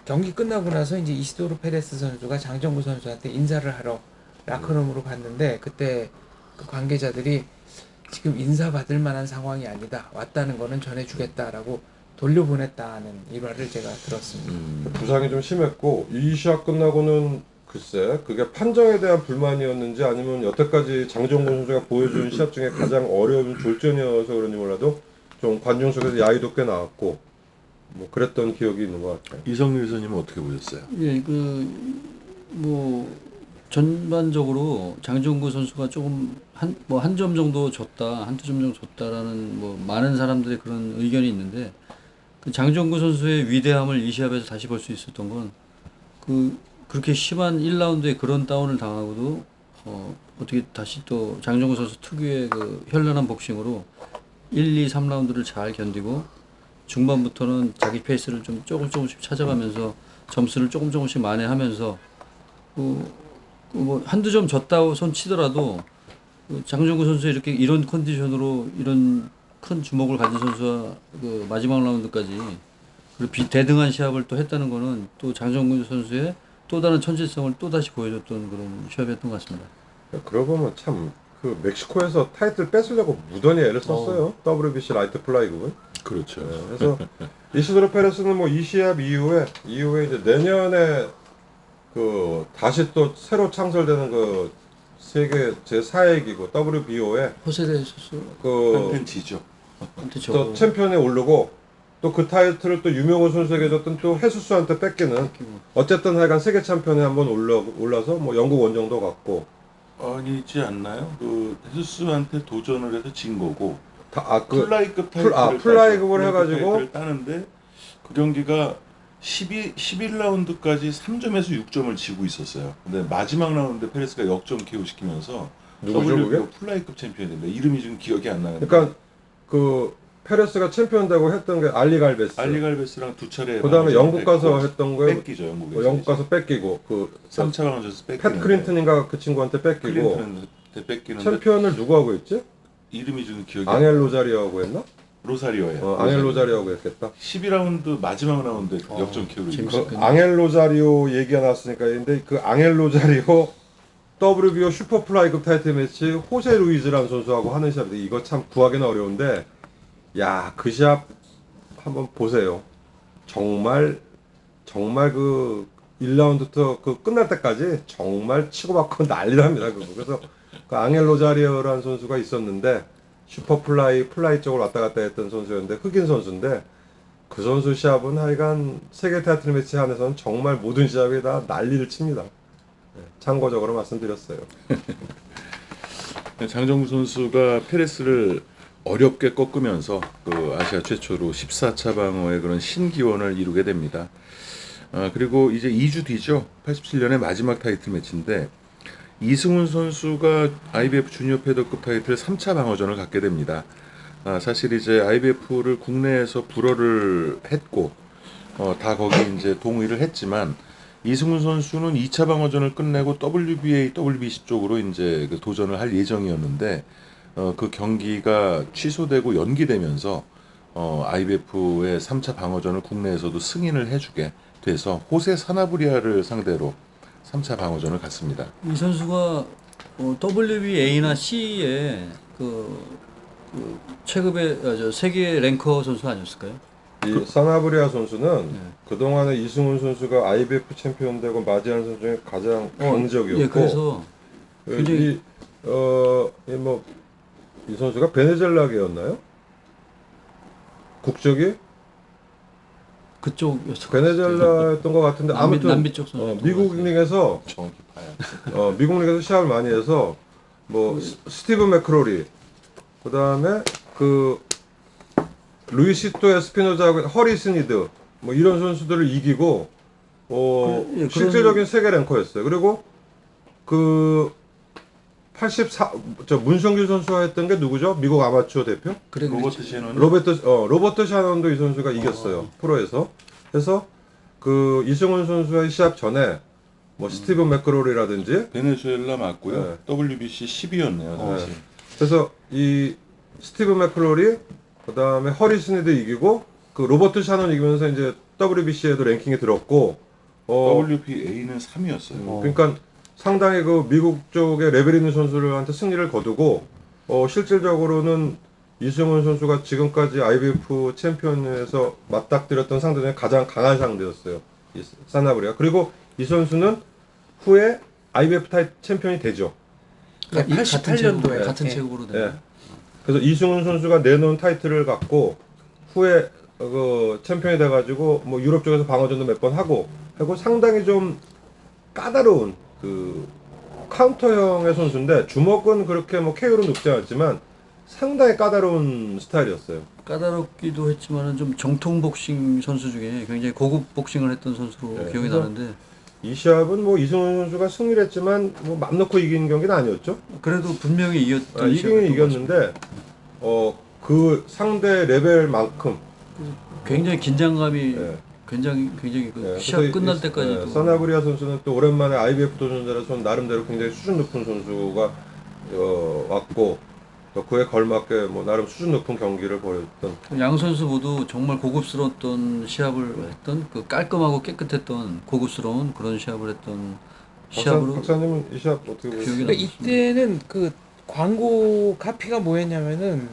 Speaker 4: 경기 끝나고 나서 이제 이시도르 페레스 선수가 장정구 선수한테 인사를 하러 라커룸으로 갔는데 그때 그 관계자들이 지금 인사받을 만한 상황이 아니다. 왔다는 거는 전해주겠다라고 돌려보냈다는 일화를 제가 들었습니다.
Speaker 3: 부상이 좀 심했고 이 시합 끝나고는 글쎄 그게 판정에 대한 불만이었는지 아니면 여태까지 장정근 선수가 보여준 시합 중에 가장 어려운 졸전이어서 그런지 몰라도 좀 관중 속에서 야유도 꽤 나왔고 뭐 그랬던 기억이 있는 것 같아요.
Speaker 2: 이성률 선님은 어떻게 보셨어요?
Speaker 1: 예, 뭐 전반적으로 장정구 선수가 조금 한 점 정도 줬다, 한두 점 정도 줬다라는 뭐 많은 사람들의 그런 의견이 있는데 그 장정구 선수의 위대함을 이 시합에서 다시 볼 수 있었던 건 그렇게 심한 1라운드에 그런 다운을 당하고도 어떻게 다시 또 장정구 선수 특유의 그 현란한 복싱으로 1, 2, 3라운드를 잘 견디고 중반부터는 자기 페이스를 좀 조금씩 찾아가면서 점수를 조금씩 만회하면서 뭐 한두 점 졌다고 손 치더라도 장정구 선수 이런 컨디션으로 이런 큰 주먹을 가진 선수와 그 마지막 라운드까지 그리고 대등한 시합을 또 했다는 거는 또 장정구 선수의 또 다른 천재성을 또 다시 보여줬던 그런 시합이었던 것 같습니다.
Speaker 3: 그러고 보면 참 그 멕시코에서 타이틀 뺏으려고 무던히 애를 썼어요. WBC 라이트 플라이급은.
Speaker 2: 그렇죠.
Speaker 3: 네, 그래서 이시도르 페레스는 뭐 이 시합 이후에 이제 내년에 그 다시 또 새로 창설되는 그 세계 제4회 기구 WBO에
Speaker 1: 호세대 선수
Speaker 3: 그
Speaker 2: 지죠.
Speaker 1: 한테
Speaker 3: 또 챔피언에 오르고 또 그 타이틀을 또 유명호 선수에게 줬던 또 헤수스한테 뺏기는 어쨌든 하여간 세계 챔피언에 한번 올라서 뭐 영국 원정도 갔고
Speaker 2: 아니지 않나요? 그 헤수스한테 도전을 해서 진 거고
Speaker 3: 그
Speaker 2: 플라이급 타이틀을
Speaker 3: 플라이급을 해가지고
Speaker 2: 타이틀을 따는데 그 경기가 11라운드까지 3점에서 6점을 지고 있었어요. 근데 마지막 라운드 페레스가 역전 KO 시키면서
Speaker 3: 누구죠,
Speaker 2: WBO
Speaker 3: 그게?
Speaker 2: 플라이급 챔피언이 됩니다. 이름이 지금 기억이 안 나는데.
Speaker 3: 그러니까 그 페레스가 챔피언 되고 했던 게 알리 갈베스.
Speaker 2: 알리갈베스랑 두 차례.
Speaker 3: 그다음에 영국 가서 했던 거에
Speaker 2: 뺏기죠, 영국에서.
Speaker 3: 영국 가서 뺏기고 그
Speaker 2: 3차 방전에서 뺏기는.
Speaker 3: 팻 클린턴인가 그 친구한테 뺏기고
Speaker 2: 클린턴한테 뺏기는데
Speaker 3: 챔피언을 누구 하고 있지?
Speaker 2: 이름이 지금 기억이
Speaker 3: 앙헬 로자리오하고 했나?
Speaker 2: 로사리오예요.
Speaker 3: 앙헬 로자리오하고 했겠다.
Speaker 2: 12라운드 마지막 라운드 역전 KO를
Speaker 1: 재밌었-
Speaker 3: 그 앙헬 로자리오 얘기가 나왔으니까 근데 그 앙헬 로자리오 WBO 슈퍼플라이급 타이틀 매치 호세 루이즈라는 선수하고 하는 시합인데 이거 참 구하기는 어려운데 야 그 시합 한번 보세요. 정말 그 1라운드부터 그 끝날 때까지 정말 치고받고 난리납니다. 그거. 그래서 그 앙헬 로자리오라는 선수가 있었는데 슈퍼플라이 쪽으로 왔다 갔다 했던 선수였는데 흑인 선수인데 그 선수 시합은 하여간 세계 타이틀 매치 안에서는 정말 모든 시합에 다 난리를 칩니다. 네, 참고적으로 말씀드렸어요.
Speaker 2: 장정구 선수가 페레스를 어렵게 꺾으면서 그 아시아 최초로 14차 방어의 그런 신기원을 이루게 됩니다. 그리고 이제 2주 뒤죠. 87년의 마지막 타이틀 매치인데 이승훈 선수가 IBF 주니어 패더급 타이틀 3차 방어전을 갖게 됩니다. 사실 이제 IBF를 국내에서 불허를 했고 다 거기 이제 동의를 했지만 이승훈 선수는 2차 방어전을 끝내고 WBA, WBC 쪽으로 이제 그 도전을 할 예정이었는데 그 경기가 취소되고 연기되면서 IBF의 3차 방어전을 국내에서도 승인을 해주게 돼서 호세 사나브리아를 상대로 3차 방어전을 갔습니다.
Speaker 1: 이 선수가 WBA나 C에 그 체급의 세계 랭커 선수 아니었을까요?
Speaker 3: 이 사나브리아 선수는
Speaker 1: 네.
Speaker 3: 그동안에 이승훈 선수가 IBF 챔피언 되고 맞이하는 선수 중에 가장 강적이었고
Speaker 1: 예, 그래서 굉장히
Speaker 3: 이 선수가 베네수엘라계였나요? 국적이
Speaker 1: 그쪽이었을
Speaker 3: 베네수엘라였던 것 같은데 아무튼
Speaker 1: 남미 쪽 선수.
Speaker 3: 미국 링에서
Speaker 2: 정확히 봐야
Speaker 3: 미국 링에서 시합을 많이 해서 뭐 스티브 맥크로리 그다음에 그 루이시토 에스피노자하고 허리 스니드 뭐 이런 선수들을 이기고
Speaker 1: 그런-
Speaker 3: 실질적인 세계 랭커였어요. 그리고 그 84 문성길 선수가 했던 게 누구죠? 미국 아마추어 대표?
Speaker 1: 그래
Speaker 2: 로버트 셰넌
Speaker 3: 로버트 샤넌도 이 선수가 이겼어요. 프로에서. 그래서 그 이승훈 선수의 시합 전에 뭐 스티브 맥크로리라든지
Speaker 2: 베네수엘라 맞고요.
Speaker 3: 네.
Speaker 2: WBC 10위였네요. 당시.
Speaker 3: 그래서 이 스티브 맥크로리 그다음에 허리 스니드 이기고 그 로버트 샤넌 이기면서 이제 WBC에도 랭킹에 들었고
Speaker 2: WBA는 3위였어요.
Speaker 3: 그러니까 상당히 그 미국 쪽에 레벨 있는 선수들한테 승리를 거두고 실질적으로는 이승훈 선수가 지금까지 IBF 챔피언에서 맞닥뜨렸던 상대 중에 가장 강한 상대였어요. 이 사나브리가. 그리고 이 선수는 후에 IBF 챔피언이 되죠.
Speaker 4: 그러니까
Speaker 1: 같은
Speaker 4: 88년도에
Speaker 1: 체급으로, 같은 체급으로
Speaker 3: 예.
Speaker 1: 된.
Speaker 3: 그래서 이승훈 선수가 내놓은 타이틀을 갖고 후에 그 챔피언이 돼가지고 뭐 유럽 쪽에서 방어전도 몇 번 하고 상당히 좀 까다로운 그 카운터형의 선수인데 주먹은 그렇게 뭐 KO는 높지 않았지만 상당히 까다로운 스타일이었어요.
Speaker 1: 까다롭기도 했지만은 좀 정통 복싱 선수 중에 굉장히 고급 복싱을 했던 선수로
Speaker 3: 네,
Speaker 1: 기억이
Speaker 3: 그래서
Speaker 1: 나는데
Speaker 3: 이 시합은 뭐 이승훈 선수가 승리를 했지만 뭐 맘 놓고 이긴 경기는 아니었죠.
Speaker 1: 그래도 분명히 이겼던
Speaker 3: 이기긴
Speaker 1: 시합이었던 것 같습니다.
Speaker 3: 이겼는데 그 상대 레벨만큼
Speaker 1: 굉장히 긴장감이
Speaker 3: 예.
Speaker 1: 굉장히 그
Speaker 3: 예,
Speaker 1: 시합
Speaker 3: 그래서
Speaker 1: 끝날 때까지도
Speaker 3: 사나브리아 선수는 또 오랜만에 IBF 도전자라서 나름대로 굉장히 수준 높은 선수가 왔고 또 그에 걸맞게 뭐 나름 수준 높은 경기를 벌였던
Speaker 1: 양 선수 모두 정말 고급스러웠던 시합을 했던 그 깔끔하고 깨끗했던 고급스러운 그런 시합을 했던 시합으로
Speaker 3: 박사님은 이 시합 어떻게 보세요?
Speaker 1: 기억이
Speaker 4: 그러니까
Speaker 1: 남습니다.
Speaker 4: 이때는 그 광고 카피가 뭐였냐면은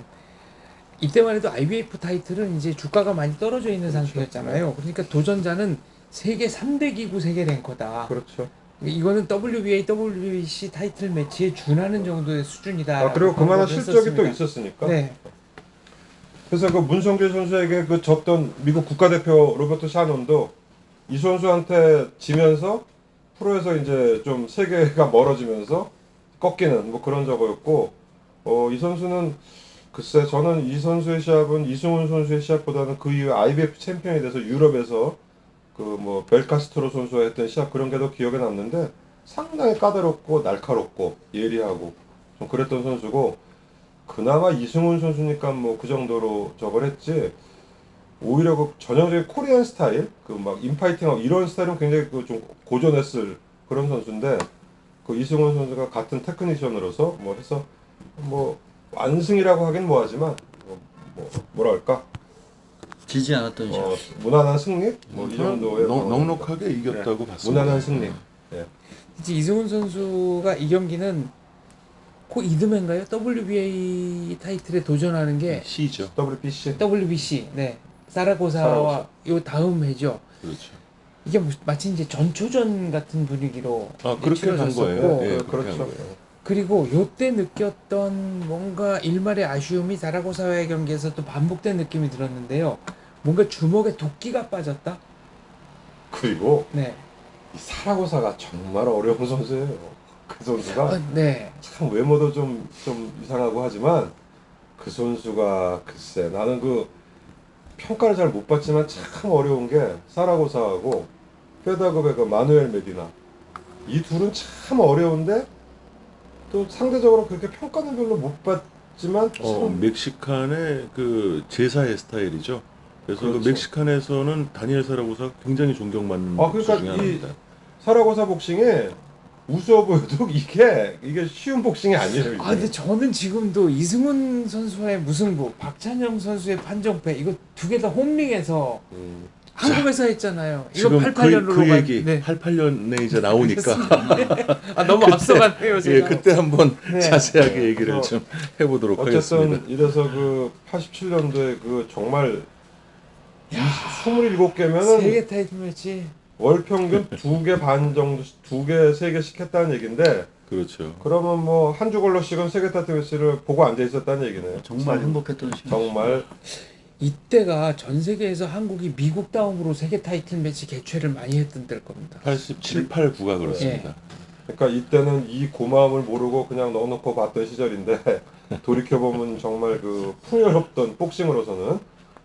Speaker 4: 이때만 해도 IBF 타이틀은 이제 주가가 많이 떨어져 있는
Speaker 3: 그렇죠.
Speaker 4: 상태였잖아요. 그러니까 도전자는 세계 3대 기구 세계 랭커다.
Speaker 3: 그렇죠.
Speaker 4: 이거는 WBA, WBC 타이틀 매치에 준하는 정도의 수준이다.
Speaker 3: 그리고 그만한 실적이 또 있었으니까.
Speaker 4: 네.
Speaker 3: 그래서 그 문성길 선수에게 그 졌던 미국 국가대표 로버트 샤논도 이 선수한테 지면서 프로에서 이제 좀 세계가 멀어지면서 꺾이는 뭐 그런 적이었고 이 선수는 글쎄 저는 이 선수의 시합은 이승훈 선수의 시합보다는 그 이후 IBF 챔피언이 돼서 유럽에서 그 뭐 벨카스트로 선수와 했던 시합 그런 게 더 기억에 남는데 상당히 까다롭고 날카롭고 예리하고 좀 그랬던 선수고 그나마 이승훈 선수니까 뭐 그 정도로 저걸 했지 오히려 그 전형적인 코리안 스타일 그 막 인파이팅하고 이런 스타일은 굉장히 그 좀 고전했을 그런 선수인데 그 이승훈 선수가 같은 테크니션으로서 뭐 해서 뭐 완승이라고 하긴 뭐하지만 뭐랄까
Speaker 1: 지지 않았던 시합.
Speaker 3: 무난한 승리 뭐 이 정도의
Speaker 2: 넉넉하게 이겼다고 봤습니다.
Speaker 3: 무난한 승리.
Speaker 4: 이제 이승훈 선수가 이 경기는 코 이듬해인가요? WBA 타이틀에 도전하는 게
Speaker 2: C죠.
Speaker 3: WBC
Speaker 4: WBC, 네, 사라고사와 요 다음 해죠.
Speaker 2: 그렇죠.
Speaker 4: 이게 마치 이제 전초전 같은 분위기로
Speaker 2: 그렇게 간 거예요.
Speaker 4: 치러졌었고,
Speaker 2: 예, 그렇게
Speaker 3: 그렇죠.
Speaker 2: 한 거예요.
Speaker 4: 그리고 요때 느꼈던 뭔가 일말의 아쉬움이 사라고사와의 경기에서 또 반복된 느낌이 들었는데요. 뭔가 주먹에 도끼가 빠졌다.
Speaker 3: 그리고
Speaker 4: 네,
Speaker 3: 이 사라고사가 정말 어려운 선수예요. 그 선수가
Speaker 4: 네.
Speaker 3: 참 외모도 좀 이상하고 하지만 그 선수가 글쎄 나는 그 평가를 잘 못 받지만 참 어려운 게 사라고사하고 페다급의 그 마누엘 메디나 이 둘은 참 어려운데 또 상대적으로 그렇게 평가는 별로 못 받지만 참
Speaker 2: 멕시칸의 그 제사의 스타일이죠. 그래서
Speaker 3: 그렇죠.
Speaker 2: 그 멕시칸에서는 다니엘 사라고사 굉장히 존경받는
Speaker 3: 그러니까
Speaker 2: 선수 중에
Speaker 3: 이
Speaker 2: 하나입니다.
Speaker 3: 사라고사 복싱에 우스워 보여도 이게 쉬운 복싱이 아니에요. 이게.
Speaker 4: 근데 저는 지금도 이승훈 선수와의 무승부, 박찬영 선수의 판정패 이거 두 개 다 홈링에서 한국에서 했잖아요. 이거
Speaker 2: 지금
Speaker 4: 88년으로
Speaker 2: 그 얘기
Speaker 4: 네.
Speaker 2: 88년에 이제 나오니까
Speaker 4: 너무 앞서갔네요,
Speaker 2: 예,
Speaker 4: 제가.
Speaker 2: 그때 한번
Speaker 4: 네.
Speaker 2: 자세하게 얘기를
Speaker 3: 어,
Speaker 2: 좀 해보도록
Speaker 3: 어쨌든
Speaker 2: 하겠습니다.
Speaker 3: 이래서 그 87년도에 그 정말 27개면은
Speaker 4: 세계 타이틀 매치.
Speaker 3: 월 평균 2개 반 정도, 2개, 3개씩 했다는 얘기인데,
Speaker 2: 그렇죠.
Speaker 3: 그러면 뭐 한 주걸로씩은 세계 타이틀 매치를 보고 앉아 있었다는 얘기네요.
Speaker 1: 정말 행복했던 시합.
Speaker 3: 정말
Speaker 4: 이때가 전 세계에서 한국이 미국 다음으로 세계 타이틀 매치 개최를 많이 했던 때일 겁니다.
Speaker 2: 87, 8, 9가 그렇습니다.
Speaker 3: 그러니까 이때는 이 고마움을 모르고 그냥 넣어놓고 봤던 시절인데 돌이켜 보면 정말 그 풍요롭던 복싱으로서는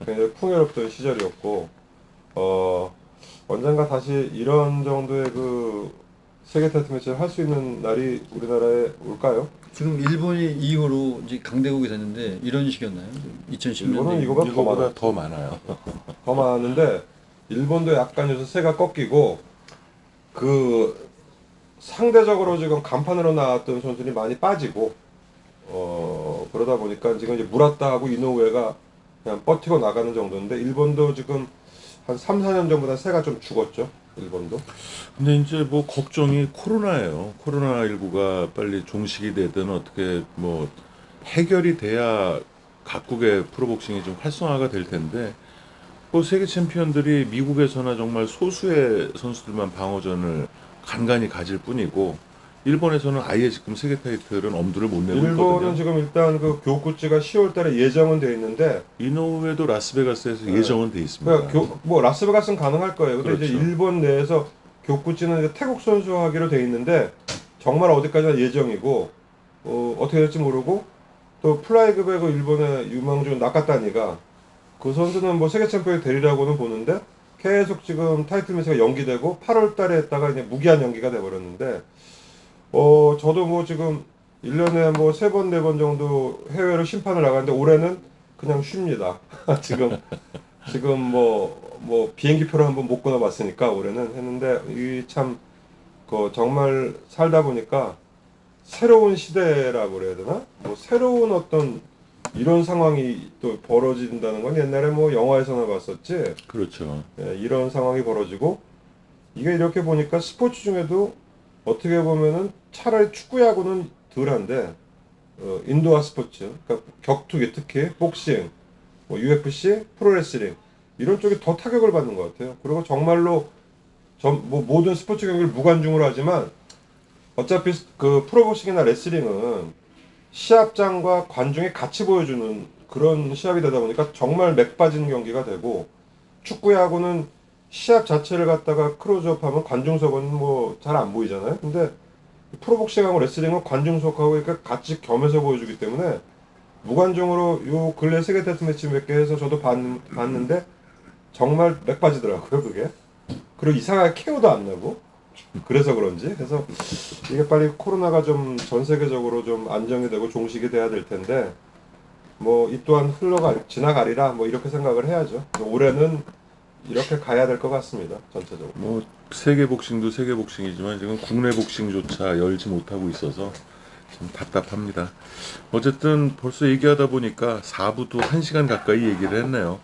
Speaker 3: 굉장히 풍요롭던 시절이었고 언젠가 다시 이런 정도의 그 세계 타이틀 매치를 할 수 있는 날이 우리나라에 올까요?
Speaker 1: 지금 일본이 이후로 이제 강대국이 됐는데 이런 식이었나요? 2010년대.
Speaker 3: 일본은 이거보다 더
Speaker 2: 이거보다
Speaker 3: 많아요.
Speaker 2: 더 많아요.
Speaker 3: 더 많았는데 일본도 약간 요새 세가 꺾이고 그 상대적으로 지금 간판으로 나왔던 선수들이 많이 빠지고 그러다 보니까 지금 이제 무라타하고 이노우에가 그냥 버티고 나가는 정도인데 일본도 지금 한 3, 4년 전보다 세가 좀 죽었죠. 일본도.
Speaker 2: 근데 이제 뭐 걱정이 코로나예요. 코로나19가 빨리 종식이 되든 어떻게 뭐 해결이 돼야 각국의 프로복싱이 좀 활성화가 될 텐데 뭐 세계 챔피언들이 미국에서나 정말 소수의 선수들만 방어전을 간간히 가질 뿐이고 일본에서는 아예 지금 세계 타이틀은 엄두를 못 내고
Speaker 3: 일본은
Speaker 2: 있거든요.
Speaker 3: 지금 일단 그 교구찌가 10월달에 예정은 돼 있는데
Speaker 2: 이노우에도 라스베가스에서
Speaker 3: 네.
Speaker 2: 예정은 돼 있습니다.
Speaker 3: 그러니까 뭐 라스베가스는 가능할 거예요. 근데 이제
Speaker 2: 그렇죠.
Speaker 3: 일본 내에서 교구찌는 이제 태국 선수 하기로 돼 있는데 정말 어디까지나 예정이고 어떻게 될지 모르고 또 플라이급의 그 일본의 유망주 나카타니가 그 선수는 뭐 세계 챔피언이 되리라고는 보는데 계속 지금 타이틀 매치가 연기되고 8월 달에 했다가 이제 무기한 연기가 돼 버렸는데 저도 뭐 지금 1년에 뭐 3번, 4번 정도 해외로 심판을 나가는데 올해는 그냥 쉽니다. 지금 뭐 비행기표를 한번 못 끊어봤으니까 올해는 했는데 이 참 정말 살다 보니까 새로운 시대라고 그래야 되나? 뭐 새로운 어떤 이런 상황이 또 벌어진다는 건 옛날에 뭐 영화에서나 봤었지.
Speaker 2: 그렇죠.
Speaker 3: 예, 이런 상황이 벌어지고 이게 이렇게 보니까 스포츠 중에도 어떻게 보면은 차라리 축구야구는 덜한데 인도어 스포츠, 그러니까 격투기 특히 복싱, 뭐 UFC, 프로레슬링 이런 쪽이 더 타격을 받는 것 같아요. 그리고 정말로 뭐 모든 스포츠 경기를 무관중으로 하지만 어차피 그 프로복싱이나 레슬링은 시합장과 관중이 같이 보여주는 그런 시합이 되다 보니까 정말 맥 빠진 경기가 되고 축구야구는 시합 자체를 갖다가 클로즈업하면 관중석은 뭐 잘 안 보이잖아요. 근데 프로복싱하고 레슬링은 관중석하고 그러니까 같이 겸해서 보여주기 때문에 무관중으로 요 근래 세계 타이틀 매치 몇 개 해서 저도 봤는데 정말 맥 빠지더라고요 그게. 그리고 이상하게 케어도 안 나고 그래서 그런지 그래서 이게 빨리 코로나가 좀 전 세계적으로 좀 안정이 되고 종식이 돼야 될 텐데 뭐 이 또한 지나가리라 뭐 이렇게 생각을 해야죠. 올해는 이렇게 가야 될 것 같습니다. 전체적으로.
Speaker 2: 뭐 세계 복싱도 세계 복싱이지만 지금 국내 복싱조차 열지 못하고 있어서 좀 답답합니다. 어쨌든 벌써 얘기하다 보니까 4부도 1시간 가까이 얘기를 했네요.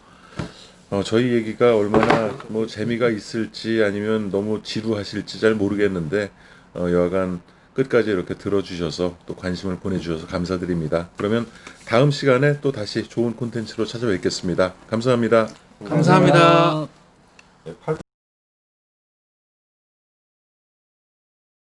Speaker 2: 저희 얘기가 얼마나 뭐 재미가 있을지 아니면 너무 지루하실지 잘 모르겠는데 여하간 끝까지 이렇게 들어주셔서 또 관심을 보내주셔서 감사드립니다. 그러면 다음 시간에 또 다시 좋은 콘텐츠로 찾아뵙겠습니다. 감사합니다.
Speaker 1: 감사합니다.